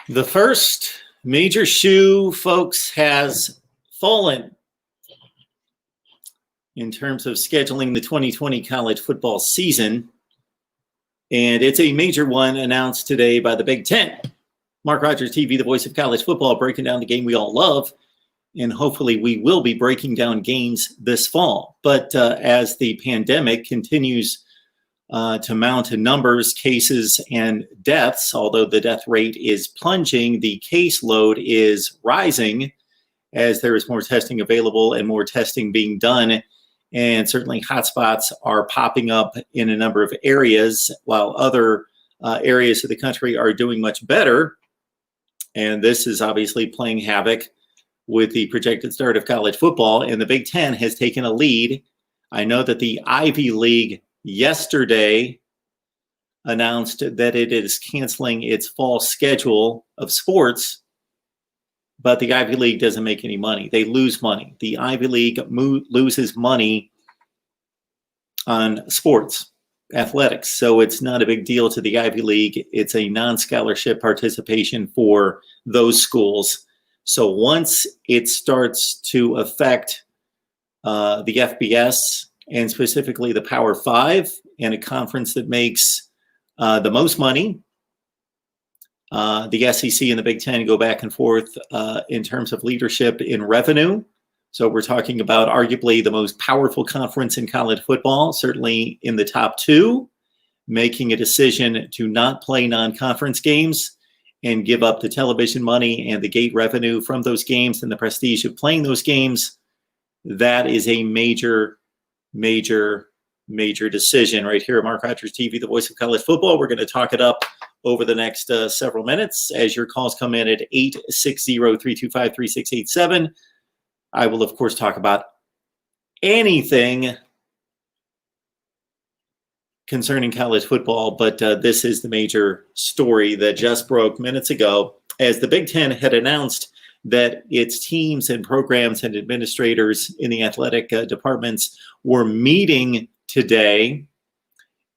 The first major shoe, folks, has fallen in terms of scheduling the 2020 college football season. And it's a major one announced today by the Big Ten. MarkRogersTV, the voice of college football, breaking down the game we all love. And hopefully we will be breaking down games this fall. But as the pandemic continues to mount in numbers, cases, and deaths, although the death rate is plunging, the caseload is rising as there is more testing available and more testing being done. And certainly hotspots are popping up in a number of areas, while other areas of the country are doing much better. And this is obviously playing havoc with the projected start of college football. And the Big Ten has taken a lead. I know that the Ivy League yesterday announced that it is canceling its fall schedule of sports, but the Ivy League doesn't make any money. They lose money. The Ivy League loses money on sports, athletics. So it's not a big deal to the Ivy League. It's a non-scholarship participation for those schools. So once it starts to affect the FBS, and specifically the Power Five, and a conference that makes the most money, the SEC and the Big Ten go back and forth in terms of leadership in revenue. So we're talking about arguably the most powerful conference in college football, certainly in the top two, making a decision to not play non-conference games and give up the television money and the gate revenue from those games and the prestige of playing those games. That is a major decision right here at MarkRogersTV, the voice of college football. We're going to talk it up over the next several minutes as your calls come in at 860-325-3687. I will, of course, talk about anything concerning college football, but this is the major story that just broke minutes ago, as the Big Ten had announced that its teams and programs and administrators in the athletic departments were meeting today,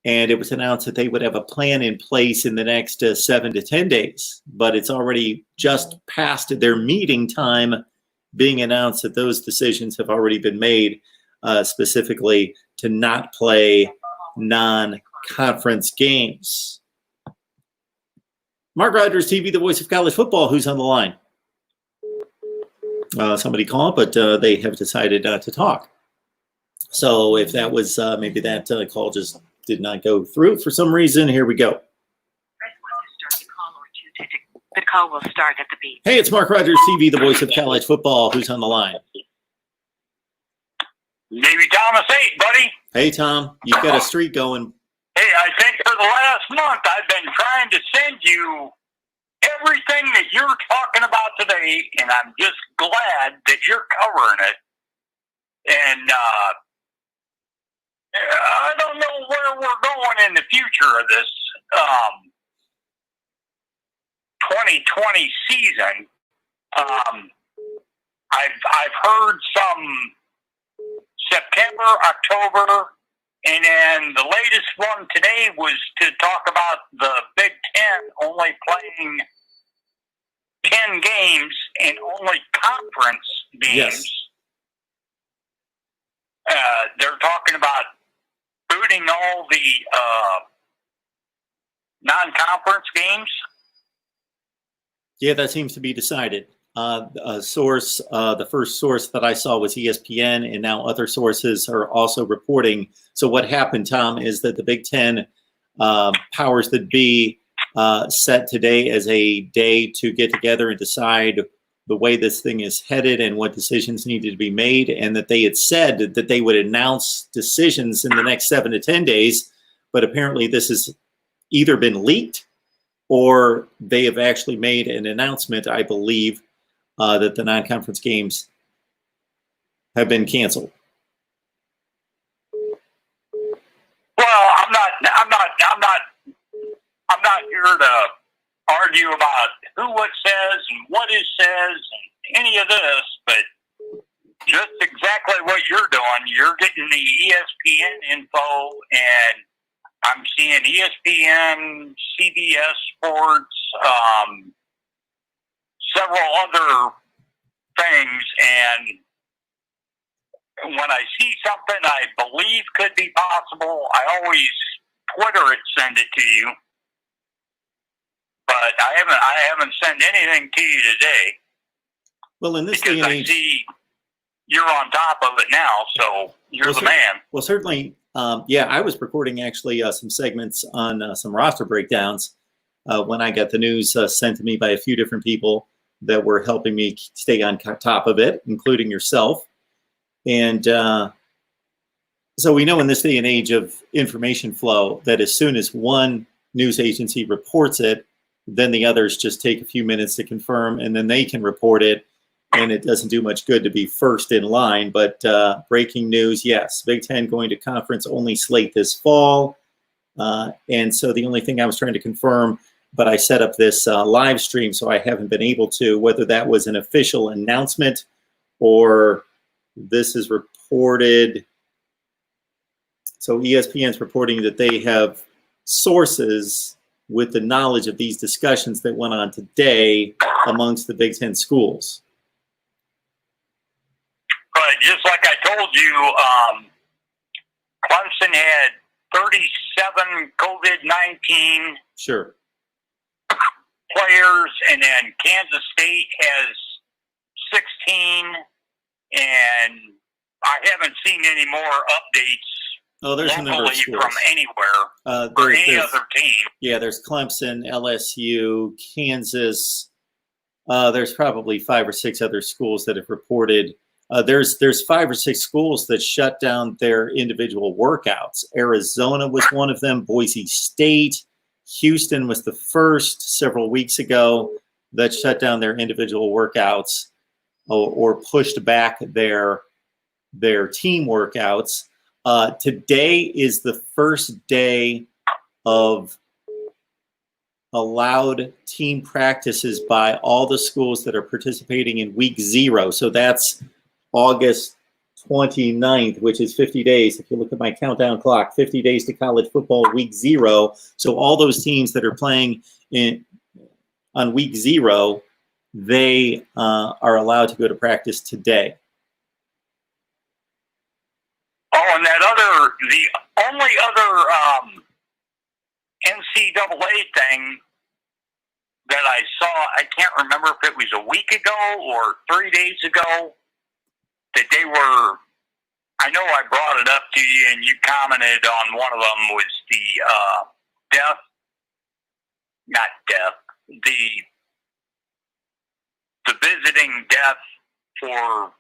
and it was announced that they would have a plan in place in the next 7 to 10 days. But it's already just past their meeting time, being announced that those decisions have already been made, specifically to not play non-conference games. MarkRogersTV, the voice of college football, who's on the line? Somebody called, but they have decided to talk. So if that was maybe that call just did not go through for some reason, here we go. The call will start at the beep. Hey, it's MarkRogersTV, the voice of college football. Who's on the line? Maybe Thomas 8, buddy. Hey, Tom, you've got a streak going. Hey, I think for the last month I've been trying to send you everything that you're talking about today, and I'm just glad that you're covering it. And I don't know where we're going in the future of this 2020 season. I've heard some September, October, and then the latest one today was to talk about the Big Ten only playing 10 games and only conference games. Yes. They're talking about booting all the non-conference games. Yeah, that seems to be decided. A source, the first source that I saw was ESPN, and now other sources are also reporting. So what happened, Tom, is that the Big Ten powers that be set today as a day to get together and decide the way this thing is headed and what decisions needed to be made, and that they had said that they would announce decisions in the next 7 to 10 days. But apparently this has either been leaked or they have actually made an announcement, I believe, that the non-conference games have been canceled. Well, I'm not here to argue about who what says and what it says and any of this, but just exactly what you're doing. You're getting the ESPN info, and I'm seeing ESPN, CBS Sports, several other things, and when I see something I believe could be possible, I always Twitter it, send it to you. But I haven't sent anything to you today. Well, in this because day and I age, see you're on top of it now, so you're the man. Well, certainly, yeah, I was recording actually some segments on some roster breakdowns when I got the news sent to me by a few different people that were helping me stay on top of it, including yourself. And so we know in this day and age of information flow that as soon as one news agency reports it, then the others just take a few minutes to confirm, and then they can report it. And it doesn't do much good to be first in line. But breaking news, yes, Big Ten going to conference only slate this fall. And so the only thing I was trying to confirm, but I set up this live stream, so I haven't been able to, whether that was an official announcement or this is reported. So ESPN's reporting that they have sources with the knowledge of these discussions that went on today amongst the Big Ten schools. But just like I told you, Clemson had 37 COVID-19 Sure. players, and then Kansas State has 16, and I haven't seen any more updates. Oh, there's a number of schools from anywhere or any other team. Yeah, there's Clemson, LSU, Kansas. There's probably 5 or 6 other schools that have reported. There's 5 or 6 schools that shut down their individual workouts. Arizona was one of them. Boise State, Houston was the first several weeks ago that shut down their individual workouts or pushed back their team workouts. Today is the first day of allowed team practices by all the schools that are participating in week 0. So that's August 29th, which is 50 days. If you look at my countdown clock, 50 days to college football, week 0. So all those teams that are playing on week 0, they are allowed to go to practice today. Oh, and the only other NCAA thing that I saw, I can't remember if it was a week ago or 3 days ago, that they were, I know I brought it up to you and you commented on one of them, was the visiting death for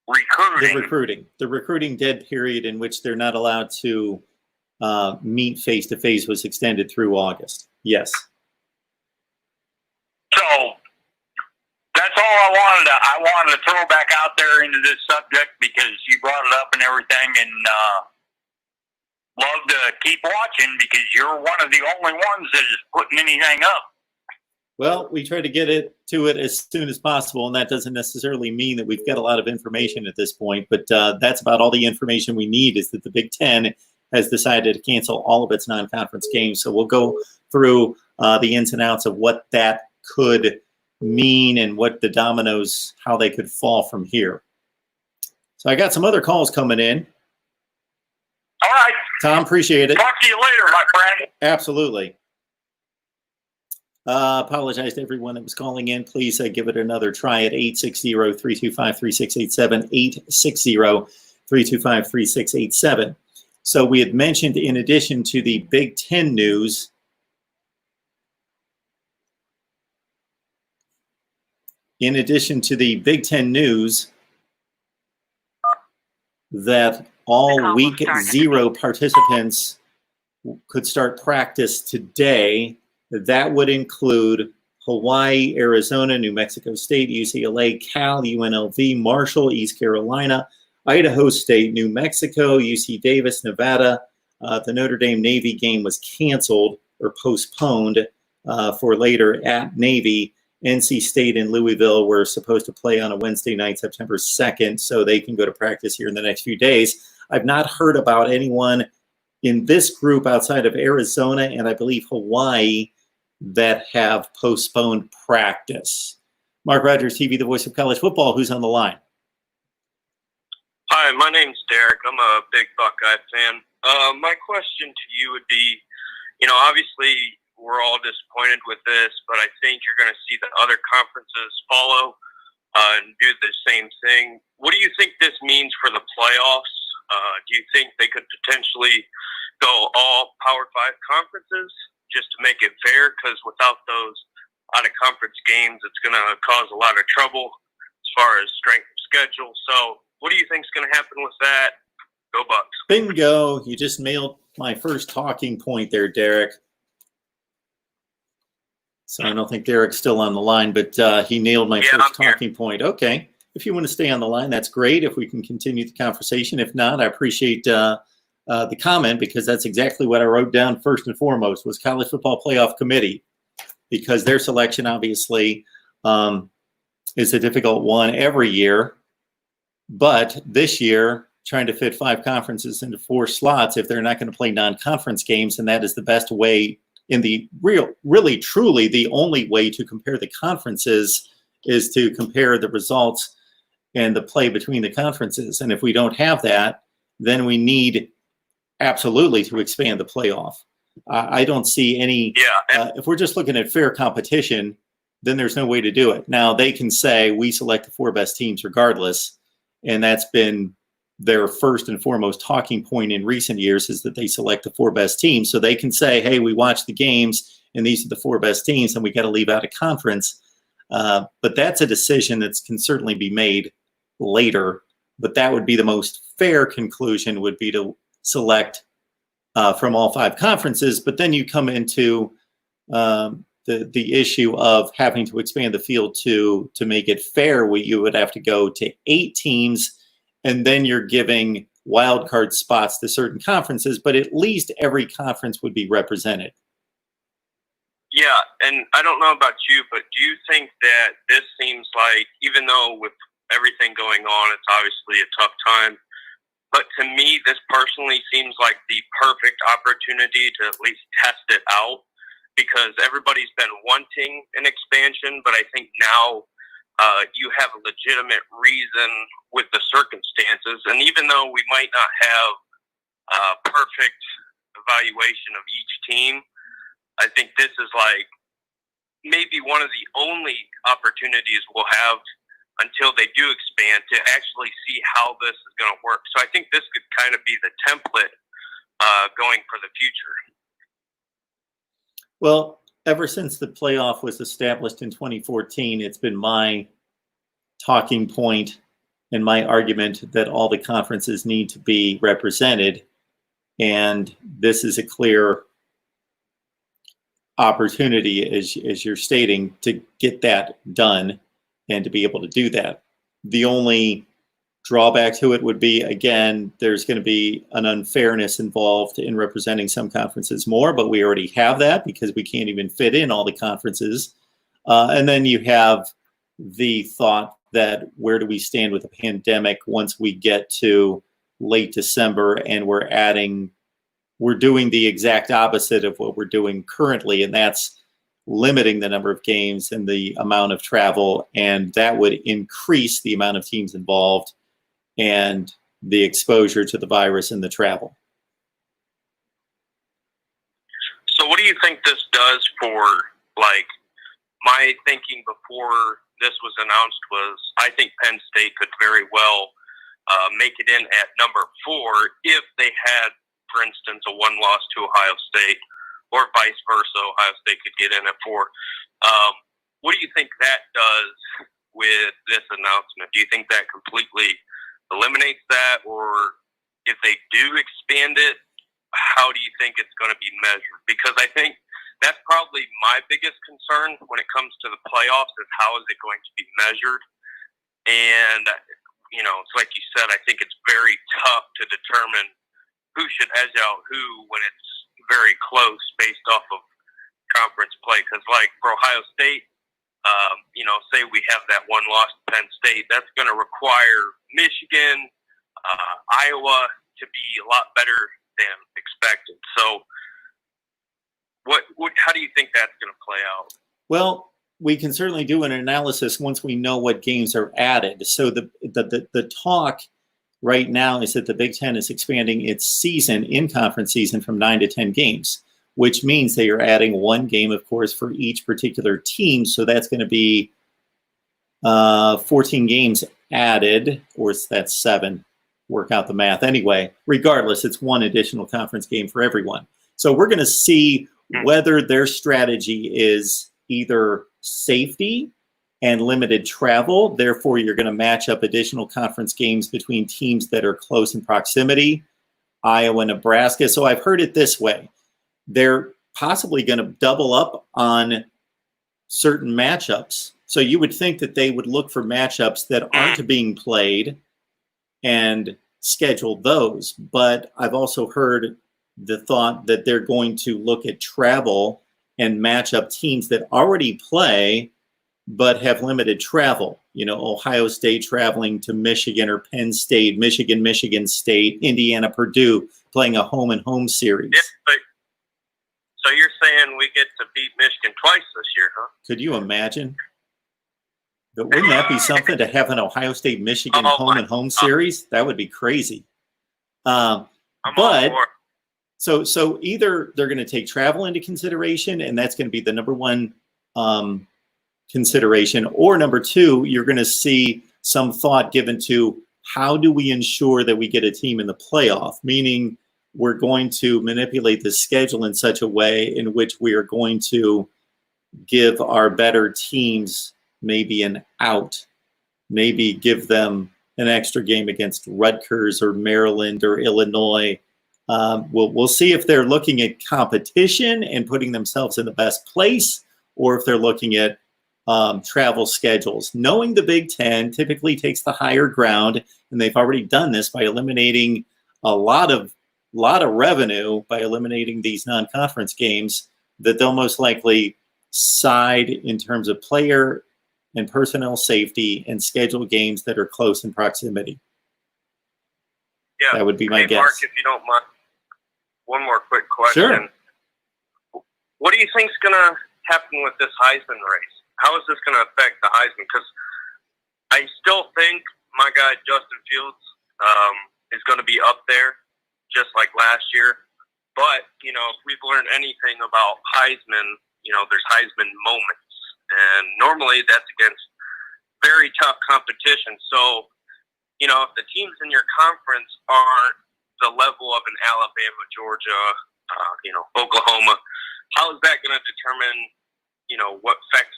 recruiting. The recruiting dead period in which they're not allowed to meet face-to-face was extended through August. Yes. So that's all I wanted to throw back out there into this subject because you brought it up and everything, and love to keep watching because you're one of the only ones that is putting anything up. Well, we try to get to it as soon as possible, and that doesn't necessarily mean that we've got a lot of information at this point, but that's about all the information we need, is that the Big Ten has decided to cancel all of its non-conference games. So we'll go through the ins and outs of what that could mean and what the dominoes, how they could fall from here. So I got some other calls coming in. All right. Tom, appreciate it. Talk to you later, my friend. Absolutely. Apologize to everyone that was calling in. Please give it another try at 860-325-3687, 860-325-3687. So we had mentioned, in addition to the Big Ten news, that all week 0 participants could start practice today. That would include Hawaii, Arizona, New Mexico State, UCLA, Cal, UNLV, Marshall, East Carolina, Idaho State, New Mexico, UC Davis, Nevada. The Notre Dame Navy game was canceled or postponed for later at Navy. NC State and Louisville were supposed to play on a Wednesday night, September 2nd, so they can go to practice here in the next few days. I've not heard about anyone in this group outside of Arizona and I believe Hawaii that have postponed practice. Mark Rogers TV, the voice of college football, who's on the line? Hi, my name's Derek. I'm a big Buckeye fan. My question to you would be, obviously we're all disappointed with this, but I think you're going to see the other conferences follow and do the same thing. What do you think this means for the playoffs? Do you think they could potentially go all Power 5 conferences just to make it fair? Because without those out-of-conference games, it's going to cause a lot of trouble as far as strength of schedule. So what do you think is going to happen with that? Go Bucks. Bingo. You just nailed my first talking point there, Derek. So I don't think Derek's still on the line, but he nailed my first talking point. Okay. If you want to stay on the line, that's great. If we can continue the conversation. If not, I appreciate the comment, because that's exactly what I wrote down first and foremost was College Football Playoff Committee, because their selection obviously is a difficult one every year. But this year, trying to fit 5 conferences into 4 slots, if they're not going to play non-conference games, and that is the best way, in the really, truly, the only way to compare the conferences is to compare the results and the play between the conferences. And if we don't have that, then we need absolutely to expand the playoff. I don't see any, if we're just looking at fair competition, then there's no way to do it. Now, they can say we select the 4 best teams regardless, and that's been their first and foremost talking point in recent years, is that they select the 4 best teams. So they can say, hey, we watched the games and these are the 4 best teams and we got to leave out a conference. But that's a decision that can certainly be made later. But that would be the most fair conclusion, would be to select from all 5 conferences. But then you come into the issue of having to expand the field to make it fair. You would have to go to 8 teams, and then you're giving wild card spots to certain conferences, but at least every conference would be represented. Yeah, and I don't know about you, but do you think that this seems like, even though with everything going on, it's obviously a tough time, but to me, this personally seems like the perfect opportunity to at least test it out, because everybody's been wanting an expansion, but I think now you have a legitimate reason with the circumstances. And even though we might not have a perfect evaluation of each team, I think this is like maybe one of the only opportunities we'll have until they do expand to actually see how this is going to work. So I think this could kind of be the template going for the future. Well, ever since the playoff was established in 2014, it's been my talking point and my argument that all the conferences need to be represented. And this is a clear opportunity, as you're stating, to get that done and to be able to do that. The only drawback to it would be, again, there's going to be an unfairness involved in representing some conferences more, but we already have that because we can't even fit in all the conferences. And then you have the thought that where do we stand with the pandemic once we get to late December, and we're doing the exact opposite of what we're doing currently, and that's limiting the number of games and the amount of travel, and that would increase the amount of teams involved and the exposure to the virus and the travel. So what do you think this does for, like, my thinking before this was announced was I think Penn State could very well make it in at number 4 if they had, for instance, a 1 loss to Ohio State, or vice versa. Ohio State could get in at 4. What do you think that does with this announcement? Do you think that completely eliminates that, or if they do expand it, how do you think it's going to be measured? Because I think that's probably my biggest concern when it comes to the playoffs, is how is it going to be measured? And, it's like you said, I think it's very tough to determine who should edge out who when it's very close based off of conference play. Because, like, for Ohio State, say we have that 1 loss to Penn State, that's going to require Michigan, Iowa to be a lot better than expected. So how do you think that's going to play out? Well, we can certainly do an analysis once we know what games are added. So the talk right now is that the Big Ten is expanding its season, in-conference season, from 9 to 10 games, which means they are adding one game, of course, for each particular team. So that's going to be 14 games added, or that's 7. Work out the math. Anyway, regardless, it's one additional conference game for everyone. So we're going to see whether their strategy is either safety and limited travel. Therefore, you're going to match up additional conference games between teams that are close in proximity, Iowa, Nebraska. So I've heard it this way. They're possibly going to double up on certain matchups. So you would think that they would look for matchups that aren't being played and schedule those. But I've also heard the thought that they're going to look at travel and match up teams that already play but have limited travel. You know, Ohio State traveling to Michigan or Penn State, Michigan State, Indiana, Purdue, playing a home-and-home series. Yeah, so you're saying we get to beat Michigan twice this year, huh? Could you imagine? But wouldn't that be something to have an Ohio State Michigan home series? That would be crazy. But so either they're going to take travel into consideration, and that's going to be the number one consideration, or number two, you're going to see some thought given to how do we ensure that we get a team in the playoff, meaning we're going to manipulate the schedule in such a way in which we are going to give our better teams maybe an out, maybe give them an extra game against Rutgers or Maryland or Illinois. We'll see if they're looking at competition and putting themselves in the best place, or if they're looking at travel schedules. Knowing the Big Ten typically takes the higher ground, and they've already done this by eliminating a lot of revenue by eliminating these non-conference games, that they'll most likely side in terms of player and personnel safety and schedule games that are close in proximity. Yeah, that would be my guess. Mark, if you don't mind, one more quick question. Sure. What do you think is going to happen with this Heisman race? How is this going to affect the Heisman? Because I still think my guy Justin Fields is going to be up there, just like last year. But, you know, if we've learned anything about Heisman, you know, there's Heisman moments. And normally that's against very tough competition. So, you know, if the teams in your conference aren't the level of an Alabama, Georgia, you know, Oklahoma, how is that going to determine, you know, what effect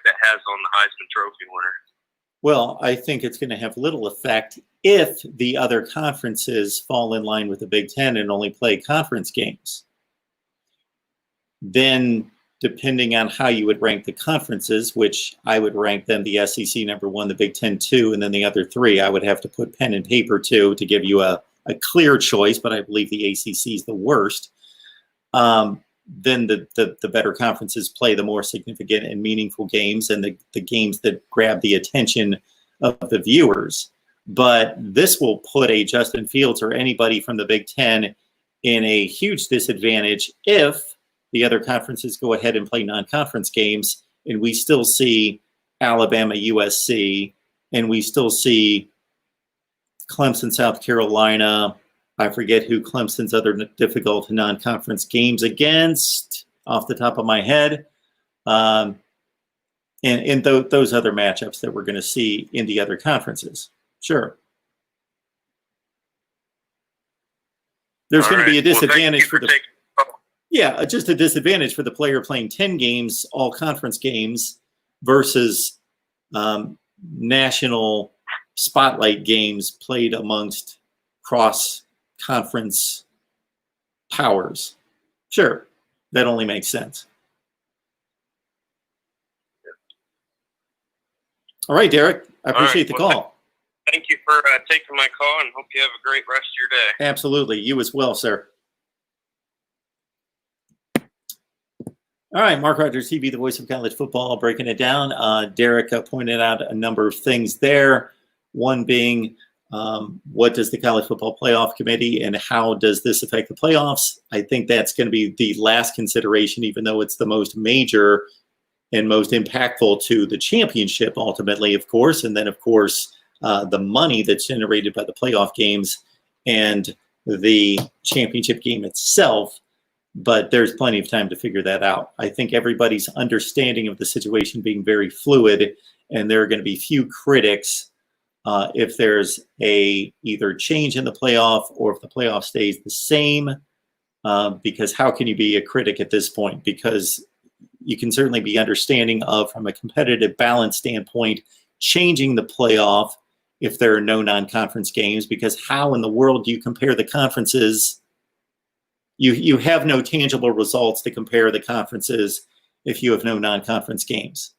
that has on the Heisman Trophy winner? Well, I think it's going to have little effect if the other conferences fall in line with the Big Ten and only play conference games. Then, depending on how you would rank the conferences, which I would rank them, the SEC number 1, the Big Ten 2, and then the other 3, I would have to put pen and paper to give you a clear choice, but I believe the ACC is the worst. Then the better conferences play the more significant and meaningful games, and the games that grab the attention of the viewers. But this will put a Justin Fields or anybody from the Big Ten in a huge disadvantage if the other conferences go ahead and play non-conference games, and we still see Alabama, USC, and we still see Clemson, South Carolina. I forget who Clemson's other difficult non-conference games against off the top of my head. And those other matchups that we're going to see in the other conferences. Sure. There's going to be a disadvantage for the... Yeah, just a disadvantage for the player playing 10 games, all conference games, versus national spotlight games played amongst cross-conference powers. Sure, that only makes sense. All right, Derek, I appreciate the call. Thank you for taking my call, and hope you have a great rest of your day. Absolutely. You as well, sir. All right, Mark Rogers TV, the voice of college football, breaking it down. Derek pointed out a number of things there. One being What does the College Football Playoff Committee and how does this affect the playoffs? I think that's going to be the last consideration, even though it's the most major and most impactful to the championship ultimately, of course. And then, of course, the money that's generated by the playoff games and the championship game itself. But there's plenty of time to figure that out. I think everybody's understanding of the situation being very fluid, and there are going to be few critics if there's a either change in the playoff or if the playoff stays the same, because how can you be a critic at this point? Because you can certainly be understanding of, from a competitive balance standpoint, changing the playoff if there are no non-conference games, because how in the world do you compare the conferences? You have no tangible results to compare the conferences if you have no non-conference games.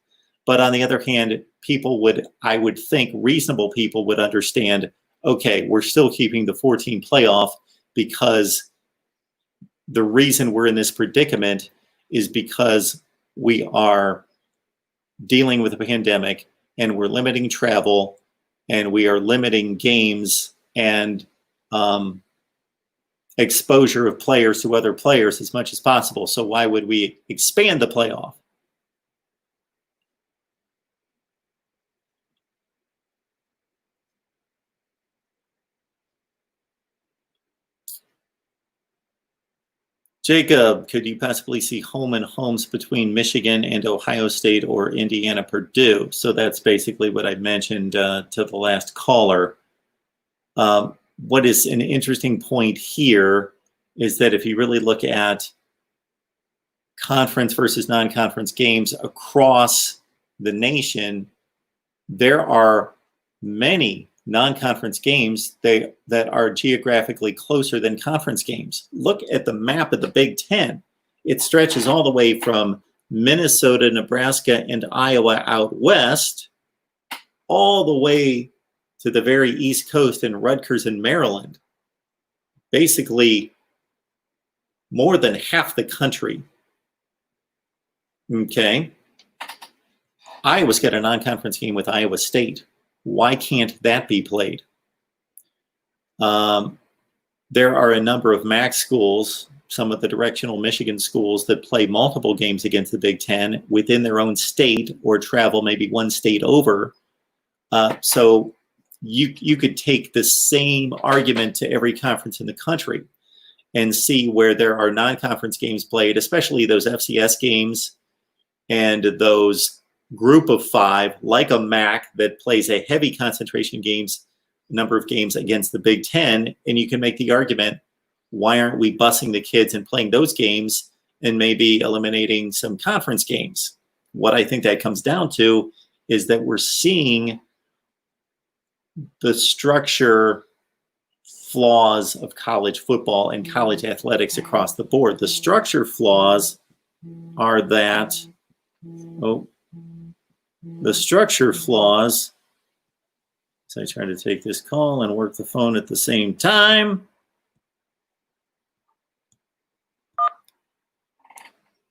But on the other hand, people would, I would think reasonable people would understand, okay, we're still keeping the 14 playoff because the reason we're in this predicament is because we are dealing with a pandemic and we're limiting travel and we are limiting games and exposure of players to other players as much as possible. So why would we expand the playoff? Jacob, could you possibly see home and homes between Michigan and Ohio State or Indiana, Purdue? So that's basically what I mentioned to the last caller. What is an interesting point here is that if you really look at conference versus non-conference games across the nation, there are many non-conference games that are geographically closer than conference games. Look at the map of the Big Ten. It stretches all the way from Minnesota, Nebraska, and Iowa out west, all the way to the very East Coast in Rutgers and Maryland. Basically, more than half the country. Okay. Iowa's got a non-conference game with Iowa State. Why can't that be played? There are a number of MAC schools, some of the directional Michigan schools that play multiple games against the Big Ten within their own state or travel maybe one state over. So you could take the same argument to every conference in the country and see where there are non-conference games played, especially those FCS games and those group of five, like a MAC that plays a heavy concentration number of games against the Big Ten. And you can make the argument, why aren't we busing the kids and playing those games and maybe eliminating some conference games? What I think that comes down to is that we're seeing the structure flaws of college football and college athletics across the board. The structure flaws are that, the structure flaws, so I try to take this call and work the phone at the same time.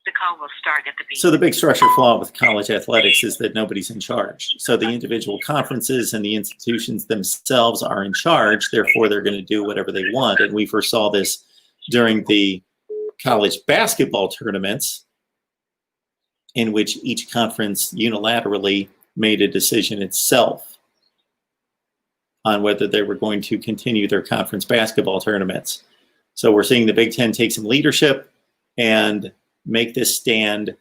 The call will start at the beep. So the big structure flaw with college athletics is that nobody's in charge. So the individual conferences and the institutions themselves are in charge. Therefore, they're going to do whatever they want. And we first saw this during the college basketball tournaments, in which each conference unilaterally made a decision itself on whether they were going to continue their conference basketball tournaments. So we're seeing the Big Ten take some leadership and make this stand.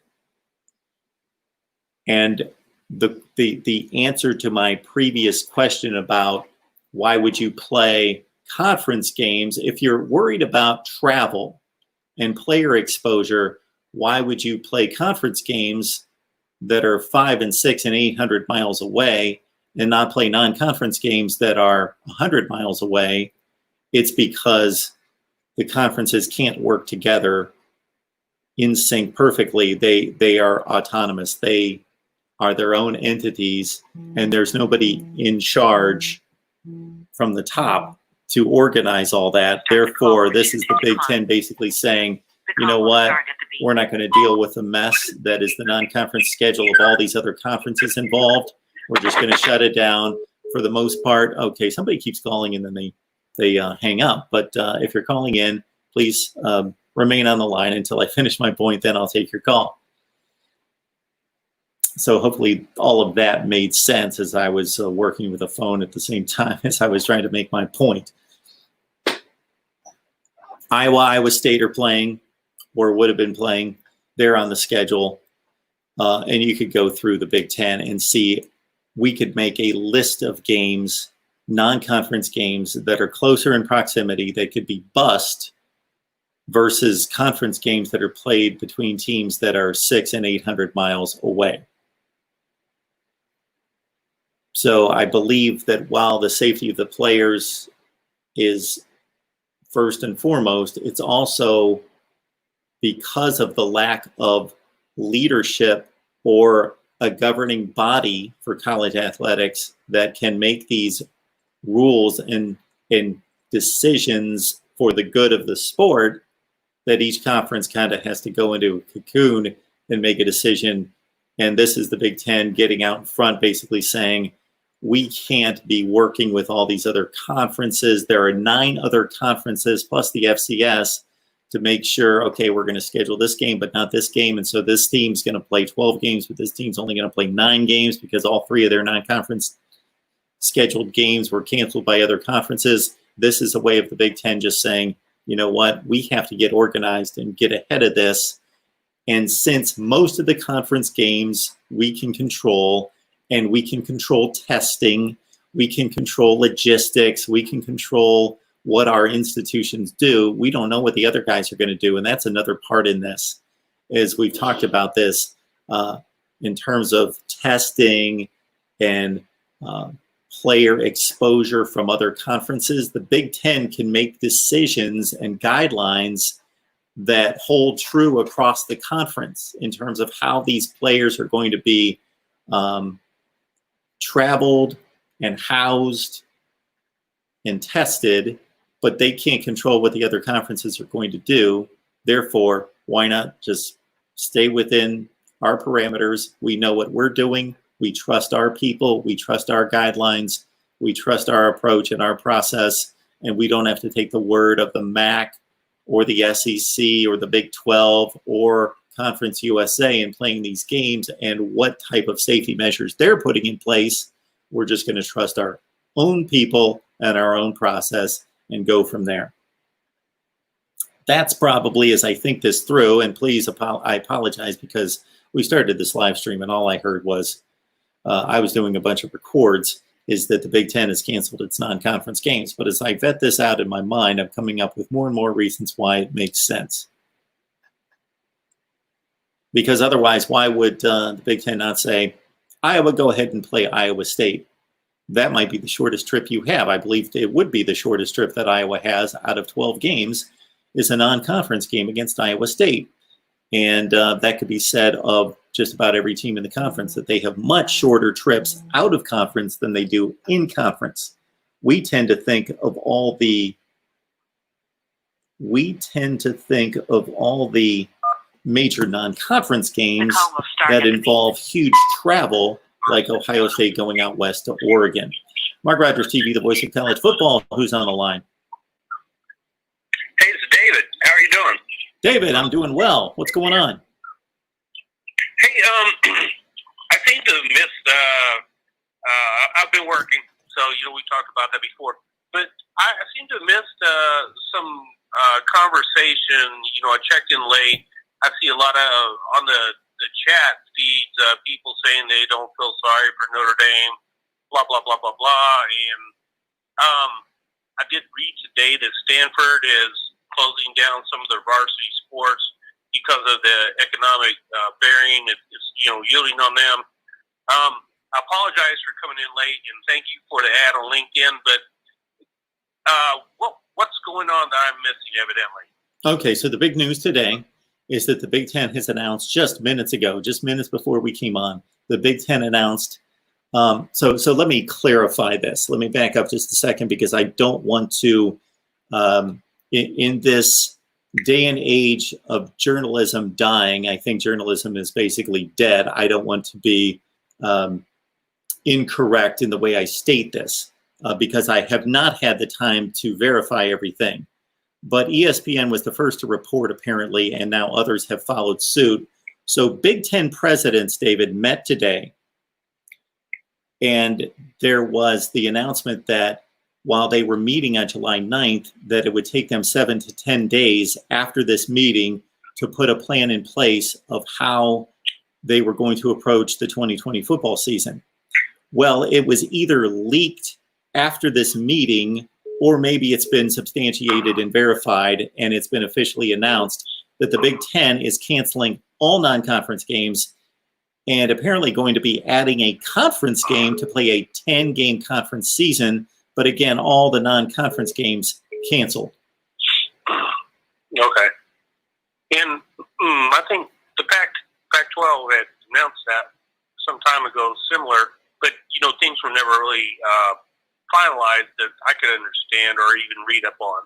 And the answer to my previous question about why would you play conference games, if you're worried about travel and player exposure, why would you play conference games that are 5 and 6 and 800 miles away and not play non-conference games that are 100 miles away? It's because the conferences can't work together in sync perfectly. They are autonomous. They are their own entities, and there's nobody in charge from the top to organize all that. Therefore, this is the Big Ten basically saying, you know what, we're not going to deal with the mess that is the non-conference schedule of all these other conferences involved. We're just going to shut it down. for the most part. Okay, somebody keeps calling and then they hang up. But if you're calling in, please remain on the line until I finish my point. Then I'll take your call. So hopefully all of that made sense as I was working with the phone at the same time as I was trying to make my point. Iowa State are playing, or would have been playing. They're on the schedule. And you could go through the Big Ten and see, we could make a list of games, non-conference games that are closer in proximity that could be bust versus conference games that are played between teams that are 600 and 800 miles away. So I believe that while the safety of the players is first and foremost, it's also because of the lack of leadership or a governing body for college athletics that can make these rules and decisions for the good of the sport, that each conference kind of has to go into a cocoon and make a decision. And this is the Big Ten getting out in front, basically saying, we can't be working with all these other conferences. There are 9 other conferences plus the FCS to make sure, okay, we're going to schedule this game, but not this game. And so this team's going to play 12 games, but this team's only going to play 9 games because all 3 of their non-conference scheduled games were canceled by other conferences. This is a way of the Big Ten just saying, you know what, we have to get organized and get ahead of this. And since most of the conference games we can control, and we can control testing, we can control logistics, we can control what our institutions do, we don't know what the other guys are going to do. And that's another part in this, is we've talked about this in terms of testing and player exposure from other conferences. The Big Ten can make decisions and guidelines that hold true across the conference in terms of how these players are going to be traveled and housed and tested, but they can't control what the other conferences are going to do. Therefore, why not just stay within our parameters? We know what we're doing. We trust our people. We trust our guidelines. We trust our approach and our process, and we don't have to take the word of the MAC or the SEC or the Big 12 or Conference USA in playing these games and what type of safety measures they're putting in place. We're just going to trust our own people and our own process and go from there. That's probably, as I think this through, and please, I apologize because we started this live stream and all I heard was I was doing a bunch of records, is that the Big Ten has canceled its non-conference games. But as I vet this out in my mind, I'm coming up with more and more reasons why it makes sense. Because otherwise, why would the Big Ten not say, Iowa, go ahead and play Iowa State? That might be the shortest trip you have. I believe it would be the shortest trip that Iowa has out of 12 games is a non-conference game against Iowa State. And that could be said of just about every team in the conference, that they have much shorter trips out of conference than they do in conference. We tend to think of all the major non-conference games that involve huge travel, like Ohio State going out west to Oregon. Mark Rogers TV, the voice of college football. Who's on the line? Hey, it's David. How are you doing? David, I'm doing well. What's going on? Hey, I seem to have missed, I've been working, so, we talked about that before, but I seem to have missed some conversation. I checked in late. I see a lot of, on the chat feeds, people saying they don't feel sorry for Notre Dame, blah, blah, blah, blah, blah, and I did read today that Stanford is closing down some of their varsity sports because of the economic bearing it's yielding on them. I apologize for coming in late, and thank you for the ad on LinkedIn, but what's going on that I'm missing evidently? Okay, so the big news today is that the Big Ten has announced just minutes before we came on, the Big Ten announced, so let me clarify this. Let me back up just a second, because I don't want to, in this day and age of journalism dying, I think journalism is basically dead. I don't want to be incorrect in the way I state this because I have not had the time to verify everything. But ESPN was the first to report, apparently, and now others have followed suit. So Big Ten presidents, David, met today, and there was the announcement that while they were meeting on July 9th, that it would take them 7 to 10 days after this meeting to put a plan in place of how they were going to approach the 2020 football season. Well, it was either leaked after this meeting, or maybe it's been substantiated and verified, and it's been officially announced that the Big Ten is canceling all non-conference games and apparently going to be adding a conference game to play a 10-game conference season. But again, all the non-conference games canceled. Okay. And I think the Pac-12 had announced that some time ago, similar, but, things were never really finalized that I could understand or even read up on.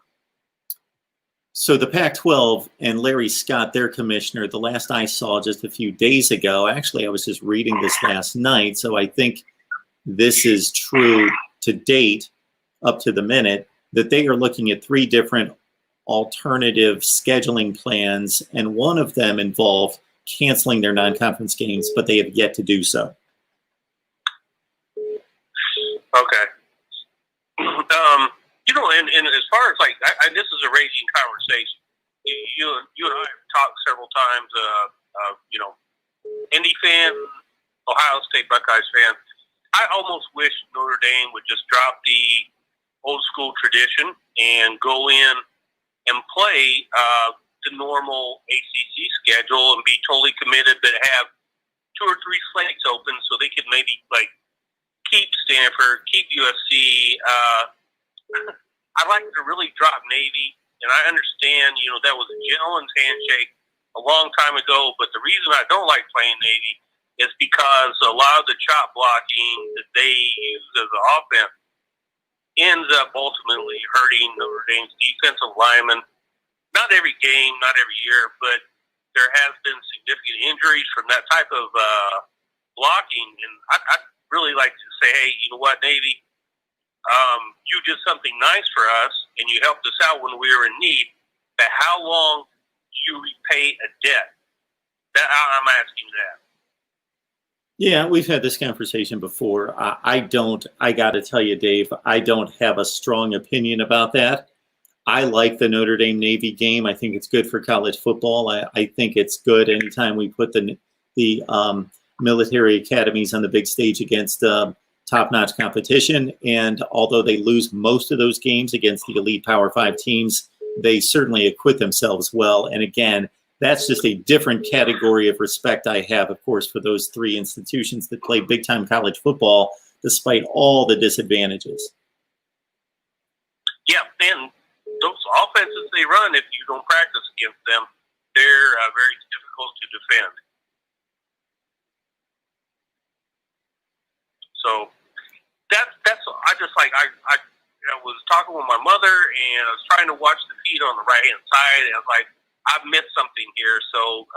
So the Pac-12 and Larry Scott, their commissioner, the last I saw just a few days ago, actually I was just reading this last night, so I think this is true to date, up to the minute, that they are looking at 3 different alternative scheduling plans, and one of them involved canceling their non-conference games, but they have yet to do so. Okay. And as far as this is a raging conversation. You and I have talked several times. Indy fan, Ohio State Buckeyes fan. I almost wish Notre Dame would just drop the old school tradition and go in and play the normal ACC schedule and be totally committed, but have 2 or 3 slates open so they could maybe keep Stanford, keep USC. I'd like to really drop Navy, and I understand, that was a gentleman's handshake a long time ago, but the reason I don't like playing Navy is because a lot of the chop blocking that they use as an offense ends up ultimately hurting Notre Dame's defensive linemen. Not every game, not every year, but there has been significant injuries from that type of blocking, and I'd really like to say, hey, you know what, Navy, you did something nice for us, and you helped us out when we were in need, but how long do you repay a debt? I'm asking that. Yeah, we've had this conversation before. I got to tell you, Dave, I don't have a strong opinion about that. I like the Notre Dame Navy game. I think it's good for college football. I think it's good anytime we put the military academies on the big stage against top-notch competition. And although they lose most of those games against the elite Power 5 teams, they certainly acquit themselves well. And again, that's just a different category of respect I have, of course, for those 3 institutions that play big-time college football despite all the disadvantages. Yeah, and those offenses they run, if you don't practice against them, they're very difficult to defend. So that's I was talking with my mother, and I was trying to watch the feed on the right-hand side, and I was like, I've missed something here. So,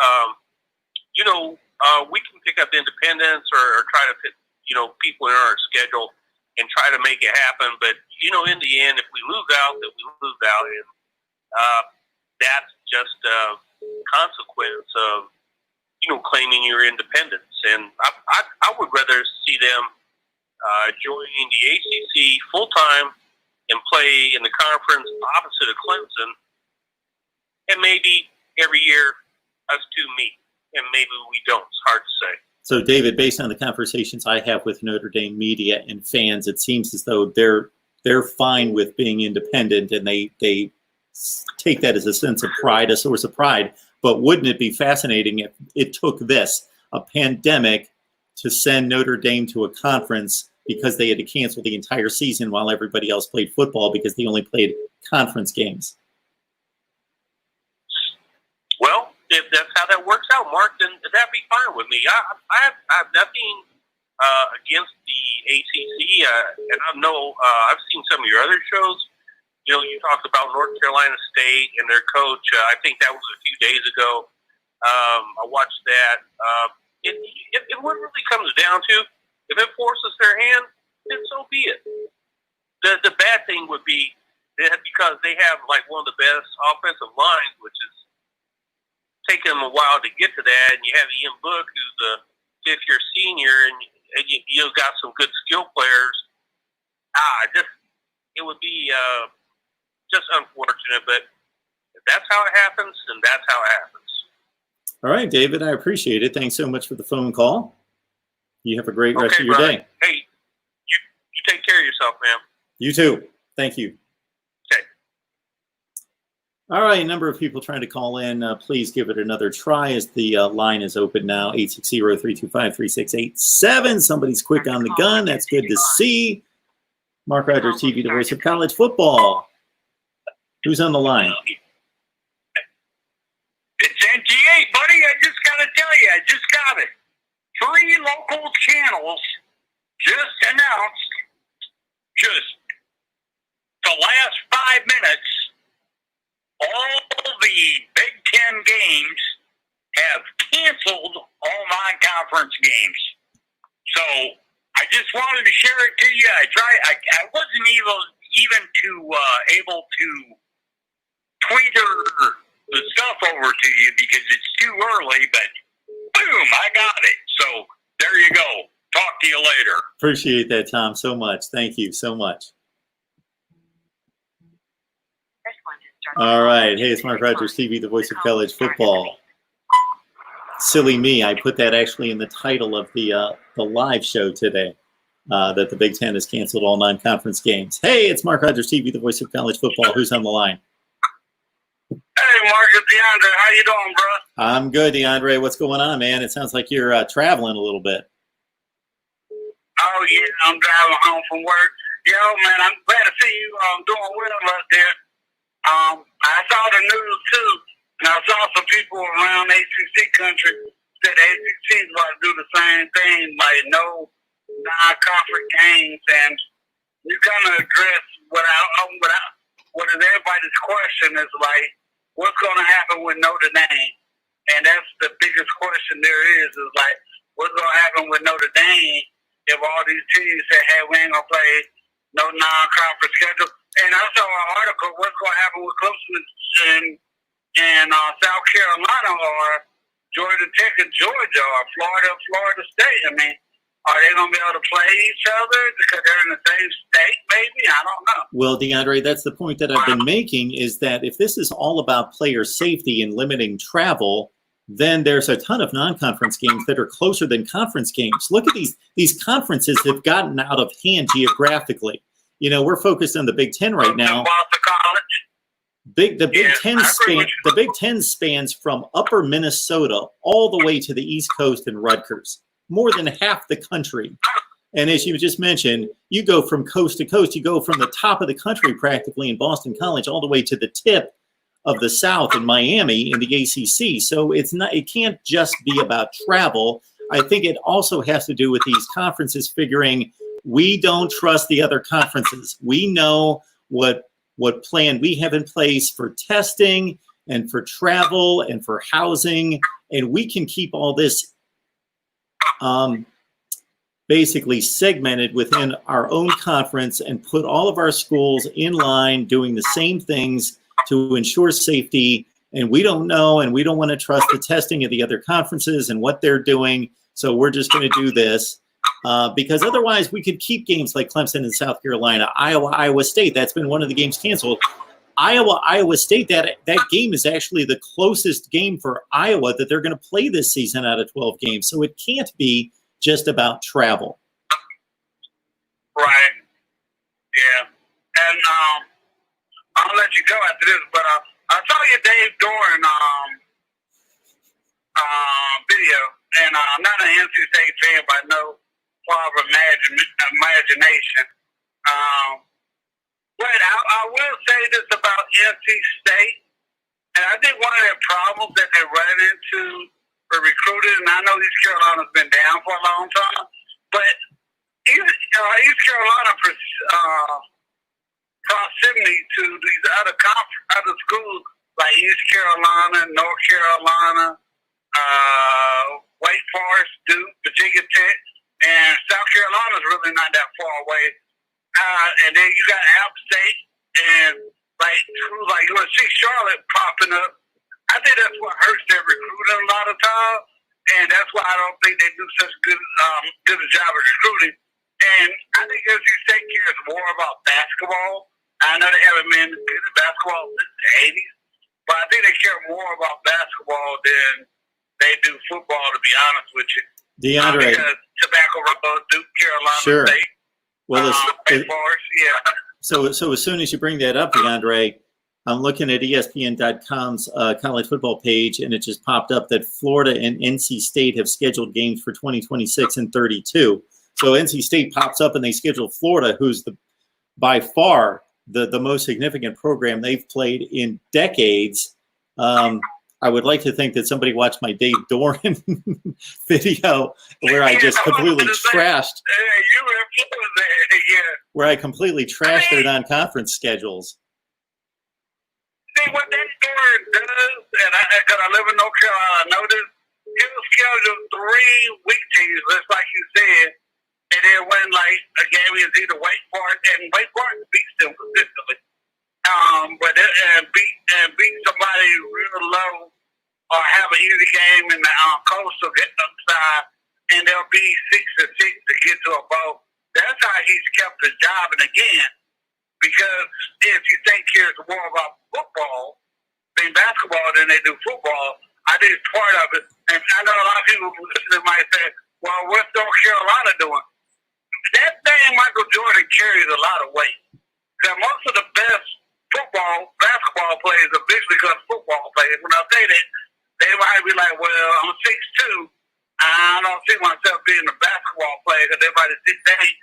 we can pick up independence or try to fit, people in our schedule and try to make it happen. But, in the end, if we lose out, then we lose out. And that's just a consequence of, claiming your independence. And I would rather see them joining the ACC full-time and play in the conference opposite of Clemson. And maybe every year us 2 meet, and maybe we don't. It's hard to say. So, David, based on the conversations I have with Notre Dame media and fans, it seems as though they're fine with being independent, and they take that as a sense of pride, a source of pride. But wouldn't it be fascinating if it took a pandemic, to send Notre Dame to a conference because they had to cancel the entire season while everybody else played football because they only played conference games? Well, if that's how that works out, Mark, then that'd be fine with me. I have nothing against the ACC, and I know I've seen some of your other shows. You talked about North Carolina State and their coach. I think that was a few days ago. I watched that. What it really comes down to If it forces their hand, then so be it. The bad thing would be that because they have like one of the best offensive lines, which is taking them a while to get to that, and you have Ian Book, who's a fifth-year senior, and you've got some good skill players. It would be just unfortunate, but if that's how it happens, then that's how it happens. All right, David, I appreciate it. Thanks so much for the phone call. You have a great rest of your day. Hey, you take care of yourself, man. You too. Thank you. Okay. All right, a number of people trying to call in. Please give it another try as the line is open now, 860-325-3687. Somebody's quick on the gun. That's good to see. Mark Rogers TV, the voice of college football. Who's on the line? It's NG8, buddy. I just got to tell you, I just got it. 3 local channels just announced just the last 5 minutes, all the Big Ten games have canceled all non-conference games. So I just wanted to share it to you. I wasn't even able to tweet the stuff over to you because it's too early, but boom, I got it. So there you go. Talk to you later. Appreciate that, Tom, so much. Thank you so much. All right. Hey, it's Mark Rogers TV, the voice of college football. Silly me, I put that actually in the title of the live show today, that the Big Ten has canceled all non-conference games. Hey, it's Mark Rogers TV, the voice of college football. Who's on the line? Hey, Mark, it's DeAndre. How you doing, bro? I'm good, DeAndre. What's going on, man? It sounds like you're traveling a little bit. Oh, yeah, I'm driving home from work. Yo, man, I'm glad to see you doing well out there. I saw the news, too, and I saw some people around ACC country that ACC is about to do the same thing, like no non-conference games, and you kind of address what is everybody's question is like, what's going to happen with Notre Dame? And that's the biggest question there is like, what's going to happen with Notre Dame if all these teams say, hey, we ain't going to play no non-conference schedule? And I saw an article, what's going to happen with Clemson and South Carolina or Georgia Tech and Georgia or Florida State. I mean, are they going to be able to play each other because they're in the same state, maybe? I don't know. Well, DeAndre, that's the point that I've been making is that if this is all about player safety and limiting travel, then there's a ton of non-conference games that are closer than conference games. Look at these conferences have gotten out of hand geographically. You know, we're focused on the Big Ten right now. Boston College. The Big Ten spans from upper Minnesota all the way to the East Coast and Rutgers, more than half the country. And as you just mentioned, you go from coast to coast. You go from the top of the country practically in Boston College all the way to the tip of the South in Miami in the ACC. So it can't just be about travel. I think it also has to do with these conferences figuring we don't trust the other conferences. We know what plan we have in place for testing and for travel and for housing, and we can keep all this basically segmented within our own conference and put all of our schools in line doing the same things to ensure safety. And we don't know, and we don't want to trust the testing of the other conferences and what they're doing. So we're just going to do this because otherwise we could keep games like Clemson and South Carolina, Iowa State. That's been one of the games canceled. Iowa State, that game is actually the closest game for Iowa that they're going to play this season out of 12 games. So it can't be just about travel. Right. Yeah. And I'll let you go after this, but I saw your Dave Doran video, and I'm not an NC State fan, but I know part of imagination. But I will say this about NC State, and I think one of their problems that they run into for recruiting, and I know East Carolina's been down for a long time, but East Carolina proximity to these other schools like East Carolina, North Carolina, Wake Forest, Duke, Virginia Tech, and South Carolina's really not that far away. And then you got App State and like you want to see Charlotte popping up. I think that's what hurts their recruiting a lot of times, and that's why I don't think they do such good a job of recruiting. And I think NC State cares more about basketball. I know they haven't been good at basketball since the '80s, but I think they care more about basketball than they do football. To be honest with you, DeAndre, because Tobacco Road, Duke, Carolina sure. State. Well, Yeah. so as soon as you bring that up, DeAndre, I'm looking at ESPN.com's college football page, and it just popped up that Florida and NC State have scheduled games for 2026 and 32. So NC State pops up, and they schedule Florida, who's by far the most significant program they've played in decades. I would like to think that somebody watched my Dave Doran video where I just completely trashed. Where I completely trashed their non-conference schedules. See what Dave Doran does, and because I live in North Carolina, I know this. He'll schedule 3 week teams, just like you said, and then when like a game is either Wake Forest, and Wake Forest beats them consistently. But beat somebody real low or have an easy game in the coastal get upside, and they'll be 6-6 to get to a bowl. That's how he's kept his job. And again, because if you think cares more about football than basketball than they do football, I think it's part of it. And I know a lot of people listening might say, "Well, what's North Carolina doing?" That thing, Michael Jordan carries a lot of weight. Because most of the best basketball players are basically because football players. When I say that, they might be like, "Well, I'm 6'2". I don't see myself being a basketball player because everybody 6'8".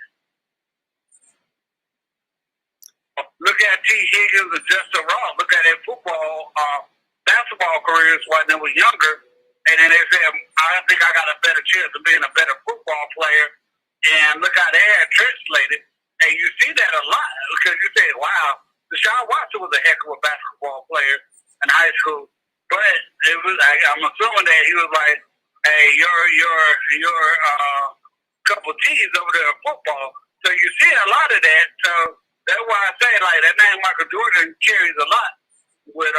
Look at T. Higgins and Justin Ross. Look at their basketball careers when they were younger, and then they said, "I think I got a better chance of being a better football player." And look how they had translated. And you see that a lot because you say, "Wow, Deshaun Watson was a heck of a basketball player in high school." But it was, I'm assuming that he was like, "Hey, you're couple T's over there in football." So you see a lot of that. So that's why I say like that name Michael Jordan carries a lot with